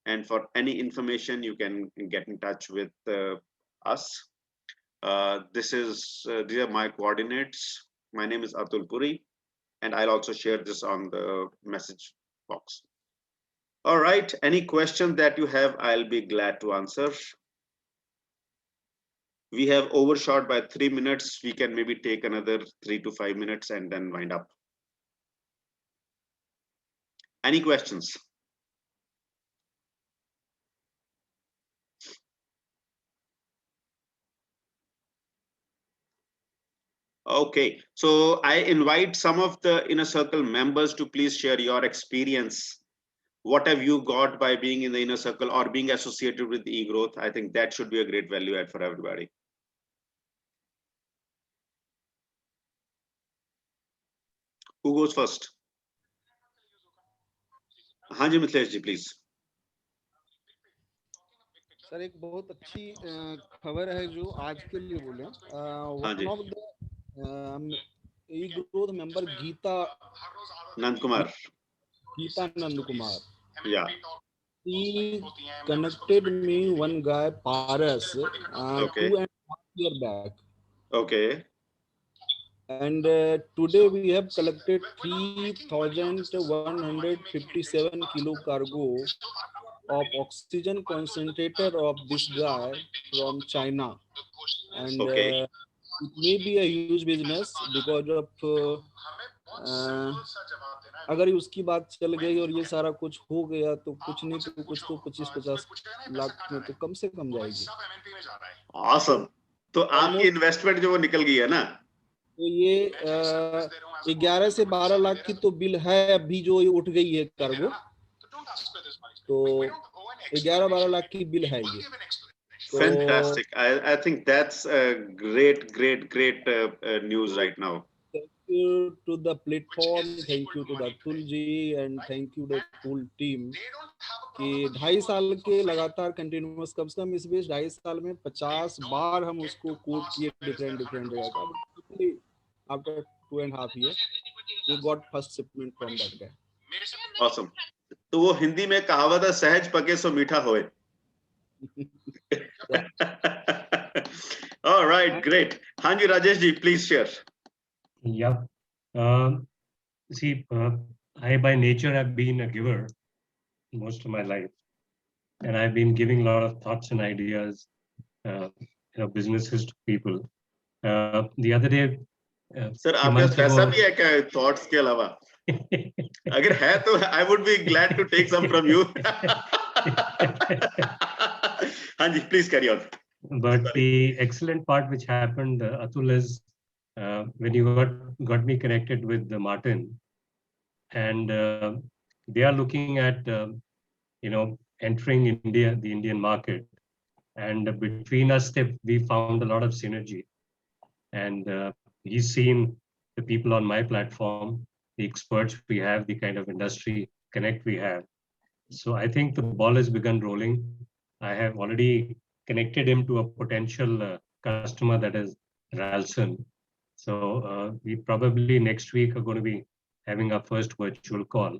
and for any information, you can get in touch with us. These are my coordinates. My name is Atul Puri, and I'll also share this on the message box. All right, any questions that you have, I'll be glad to answer. We have overshot by 3 minutes. We can maybe take another 3 to 5 minutes and then wind up. Any questions? Okay, so I invite some of the inner circle members to please share your experience. What have you got by being in the inner circle or being associated with eGrowth? I think that should be a great value add for everybody. Who goes first? हाँ जी मिथिलेश जी please. Sir एक बहुत अच्छी खबर है जो आज के लिए बोले. One of the eGrowth member Geeta Nandkumar. Yeah. He connected me one guy Paras 2.5 years back. Okay. And today we have collected 3,157 kilo cargo of oxygen concentrator of this guy from China. And it may be a huge business because of अगर उसकी बात चल गई और ये सारा कुछ हो गया तो कुछ नहीं तो कुछ तो 25-50 लाख में तो कम से कम जाएगी. Awesome. तो आपकी इन्वेस्टमेंट जो वो निकल गई है ना, तो ये 11 से 12 लाख की तो बिल है अभी जो उठ गई है कार्गो. तो 11-12 लाख की बिल है ये। Fantastic. I think that's a great news right now. Thank you to the platform, thank you to the Atul ji, and thank you the whole team. कि 2.5 साल के लगातार कंटिन्यूअस, कम से कम इस बीच 2.5 साल में 50 बार हम उसको कोट किए डिफरेंट जगह का। After 2.5 years we got first shipment from that guy. Awesome. तो वो हिंदी में कहावत है, सहज पके सो मीठा होए. All right, great. Hanji Rajesh ji, please share. Yeah. See, I by nature have been a giver most of my life, and I've been giving a lot of thoughts and ideas, businesses to people. The other day, Sir, आपके पास पैसा भी है क्या thoughts के अलावा? अगर है तो I would be glad to take some from you. Hanji, please carry on. But the excellent part which happened, Atul, is when you got me connected with Martin, and they are looking at entering India, the Indian market, and between us we found a lot of synergy, and he's seen the people on my platform, the experts we have, the kind of industry connect we have. So I think the ball has begun rolling. I have already connected him to a potential customer, that is Ralston. So we probably next week are going to be having our first virtual call.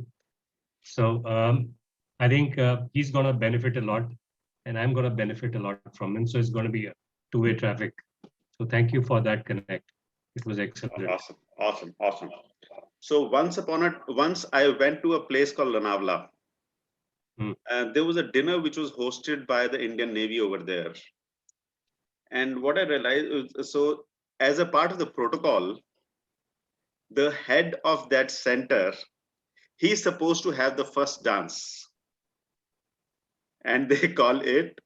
So I think he's going to benefit a lot, and I'm going to benefit a lot from him. So it's going to be a two-way traffic. So thank you for that connect. It was excellent. Awesome. So once I went to a place called Lonavala. And there was a dinner which was hosted by the Indian Navy over there. And what I realized, so as a part of the protocol, the head of that center, he's supposed to have the first dance. And they call it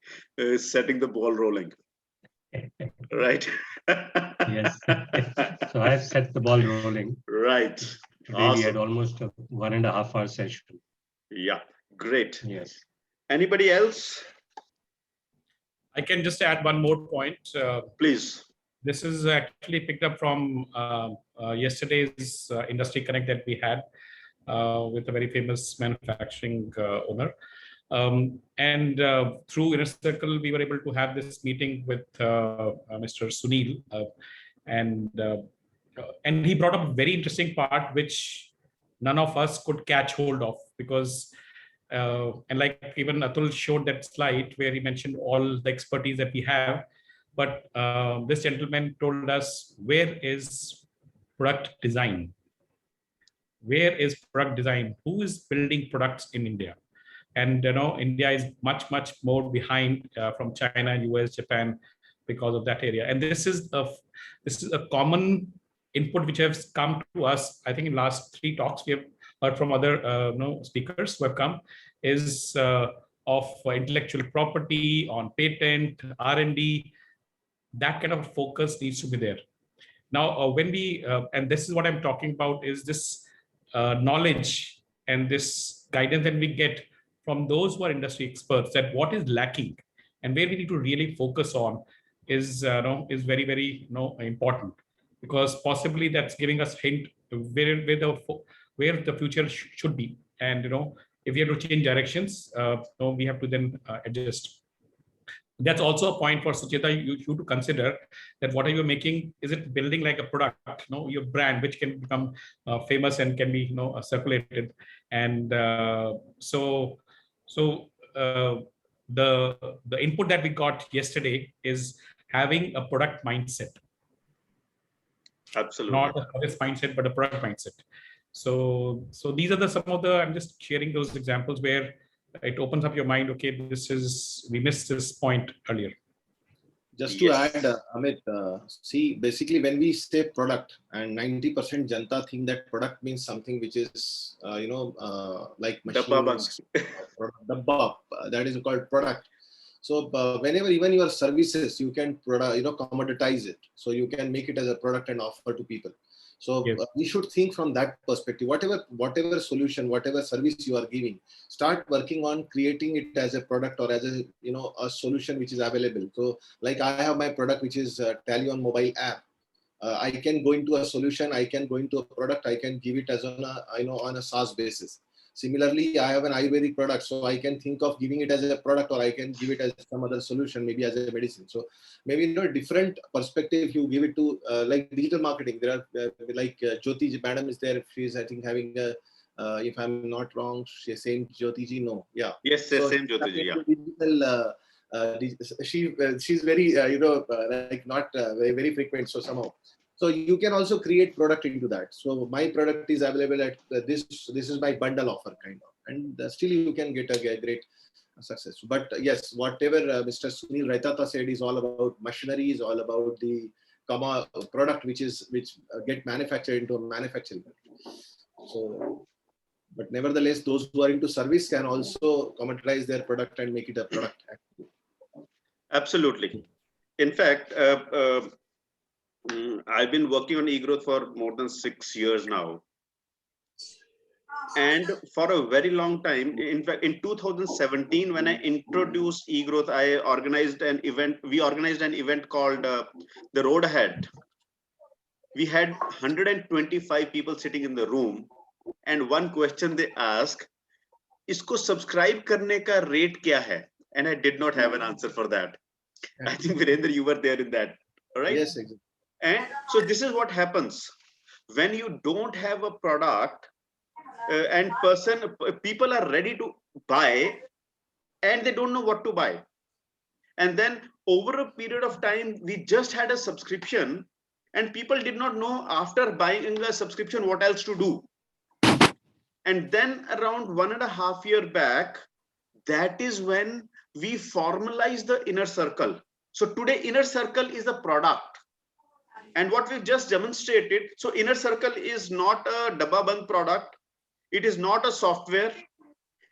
setting the ball rolling. Right? Yes. So I've set the ball rolling. Right. Today we had almost a 1.5 hour session. Yeah. Great. Yes. Anybody else? I can just add one more point. Please. This is actually picked up from yesterday's Industry Connect that we had with a very famous manufacturing owner. And through Inner Circle, we were able to have this meeting with Mr. Sunil. And he brought up a very interesting part, which none of us could catch hold of, because and like even Atul showed that slide where he mentioned all the expertise that we have, but this gentleman told us, where is product design? Where is product design? Who is building products in India? And India is much more behind from China, US, Japan, because of that area. And this is a common input which has come to us. I think in last 3 talks we have heard from other speakers who have come, is of intellectual property, on patent, R&D. That kind of focus needs to be there. Now, when we, and this is what I'm talking about, is this knowledge and this guidance that we get from those who are industry experts, that what is lacking and where we need to really focus on is very important, because possibly that's giving us hint where the future should be. And if we have to change directions, we have to then adjust. That's also a point for Sucheta, you to consider, that what are you making? Is it building like a product, your brand, which can become famous and can be circulated? And so the input that we got yesterday is having a product mindset. Absolutely. Not a service mindset, but a product mindset. So these are some of the, I'm just sharing those examples where it opens up your mind. Okay, we missed this point earlier. Just to add, Amit, see, basically when we say product, and 90% Janta think that product means something which is, like machines, dabba, that is called product. So whenever even your services, you can commoditize it. So you can make it as a product and offer to people. So Yes. we should think from that perspective. Whatever solution, whatever service you are giving, start working on creating it as a product or as a a solution which is available. So like I have my product which is Tally on mobile app. I can go into a solution, I can go into a product, I can give it as on a on a SaaS basis. Similarly, I have an Ayurvedic product, so I can think of giving it as a product, or I can give it as some other solution, maybe as a medicine. So maybe different perspective you give it to, like digital marketing. There are like Jyoti madam is there. She's I think having a, if I'm not wrong, she's same Jyoti ji. No, yeah. Yes, So same Jyoti ji. Yeah. Digital, she's very like not very frequent. So somehow. So you can also create product into that. So my product is available at this is my bundle offer kind of, and still you can get a great success. But yes, whatever Mr. Sunil Raitata said is all about machinery, is all about the product which get manufactured into a manufacturing. So, but nevertheless, those who are into service can also commoditize their product and make it a product. Absolutely. In fact, I've been working on eGrowth for more than 6 years now. And for a very long time, in fact, in 2017, when I introduced eGrowth, we organized an event called The Road Ahead. We had 125 people sitting in the room, and one question they asked, "Isko subscribe karne ka rate kya hai?" And I did not have an answer for that. I think Virendra, you were there in that, all right? Yes, exactly. And so this is what happens when you don't have a product and people are ready to buy and they don't know what to buy. And then over a period of time, we just had a subscription and people did not know after buying a subscription what else to do. And then around 1.5 years back, that is when we formalized the inner circle. So today inner circle is a product. And what we've just demonstrated, so inner circle is not a dabba band product. It is not a software.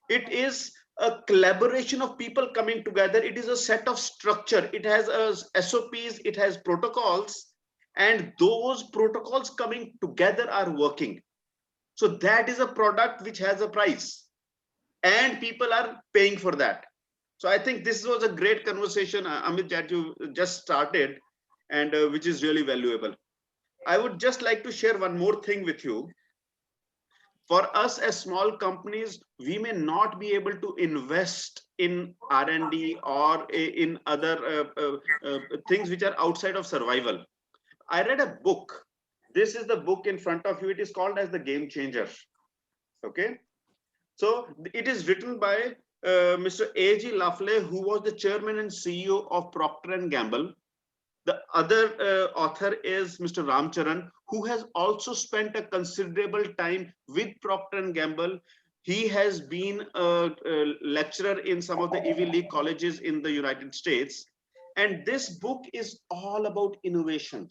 It is a collaboration of people coming together. It is a set of structure. It has SOPs, it has protocols, and those protocols coming together are working. So that is a product which has a price and people are paying for that. So I think this was a great conversation, Amit, that you just started, and which is really valuable. I would just like to share one more thing with you. For us as small companies, we may not be able to invest in R&D or in other things which are outside of survival. I read a book. This is the book in front of you. It is called as The Game Changer. Okay. So it is written by Mr. A.G. Lafley, who was the chairman and CEO of Procter & Gamble. The other author is Mr. Ramcharan, who has also spent a considerable time with Procter & Gamble. He has been a lecturer in some of the Ivy League colleges in the United States. And this book is all about innovation.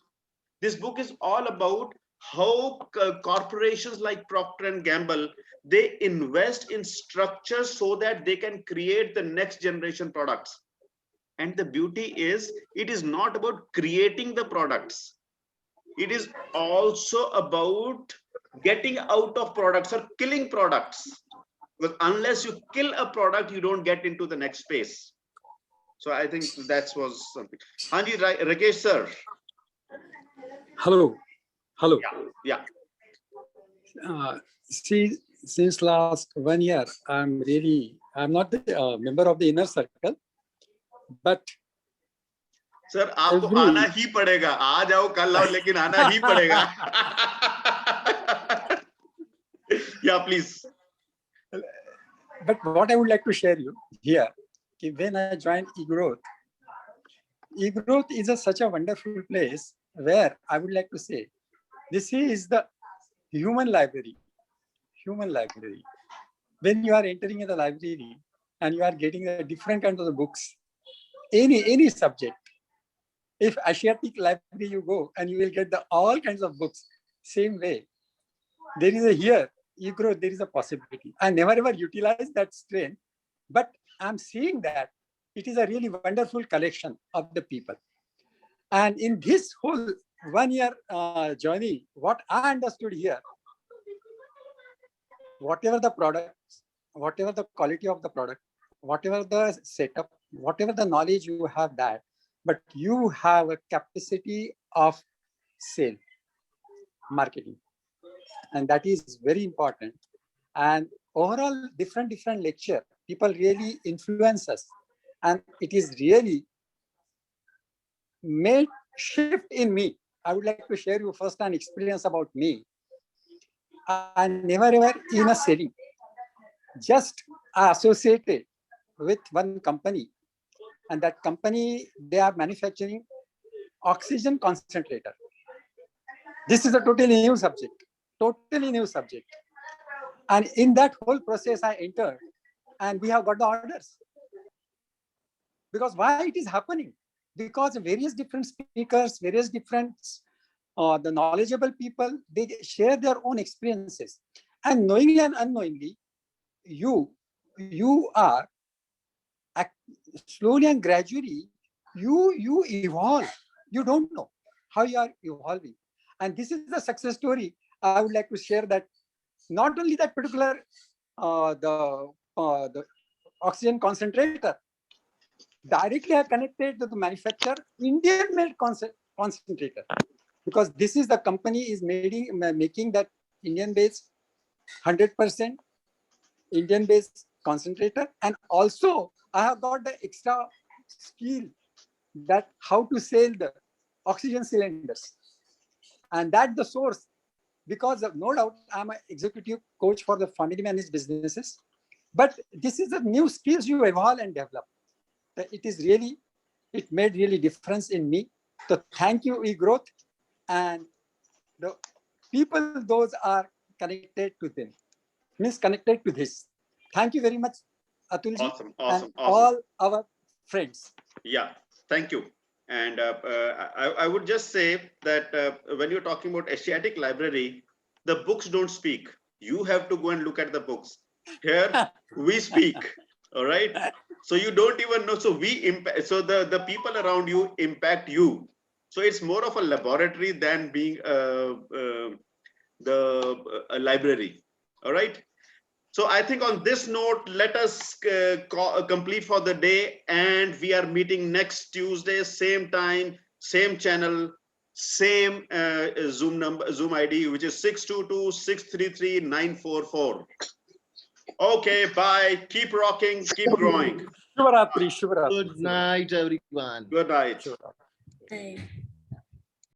This book is all about how corporations like Procter & Gamble, they invest in structures so that they can create the next generation products. And the beauty is, it is not about creating the products. It is also about getting out of products or killing products. Because unless you kill a product, you don't get into the next space. So I think that was something. Hanji, Rakesh sir. Hello. Hello. Yeah. See, since last 1 year, I'm not the member of the inner circle, but sir आपको आना ही पड़ेगा, आ जाओ कल आओ लेकिन आना ही पड़ेगा. Yeah, please. But what I would like to share you here, when I joined eGrowth is such a wonderful place where I would like to say, this is the human library. Human library. When you are entering in the library and you are getting a different kind of the books, any subject. If Asiatic library you go and you will get all kinds of books, same way. There is here, there is a possibility. I never ever utilize that strength, but I'm seeing that It is a really wonderful collection of the people. And in this whole 1 year journey, what I understood here, whatever the products, whatever the quality of the product, whatever the setup, whatever the knowledge you have that, but you have a capacity of sale, marketing. And that is very important. And overall, different lecture, people really influence us. And it is really made shift in me. I would like to share you first-hand experience about me. I never ever in a selling, just associated with one company, and that company, they are manufacturing oxygen concentrator. This is a totally new subject, totally new subject. And in that whole process, I entered, and we have got the orders. Because why it is happening? Because various different speakers, various different the knowledgeable people, they share their own experiences, and knowingly and unknowingly, you are slowly and gradually you evolve. You don't know how you are evolving, and this is the success story. I would like to share that not only that particular the oxygen concentrator directly are connected to the manufacturer Indian made concentrator, because this is the company is making that Indian based 100% Indian based concentrator. And also I have got the extra skill that how to sell the oxygen cylinders, and that the source, because of, no doubt I'm an executive coach for the family managed businesses, but this is the new skills you evolve and develop. It is really, it made really difference in me. So thank you, eGrowth, and the people those are connected to them, means connected to this. Thank you very much, Atulji, Awesome. all our friends. Yeah, thank you. And I would just say that when you're talking about Asiatic library, the books don't speak. You have to go and look at the books. Here we speak. All right. So you don't even know. So we impact. So the people around you impact you. So it's more of a laboratory than being a library. All right. So I think on this note, let us complete for the day, and we are meeting next Tuesday, same time, same channel, same Zoom ID, which is 622-633-944. Okay, bye. Keep rocking, keep growing. Shubharatri. Good night, everyone. Good night. Hey.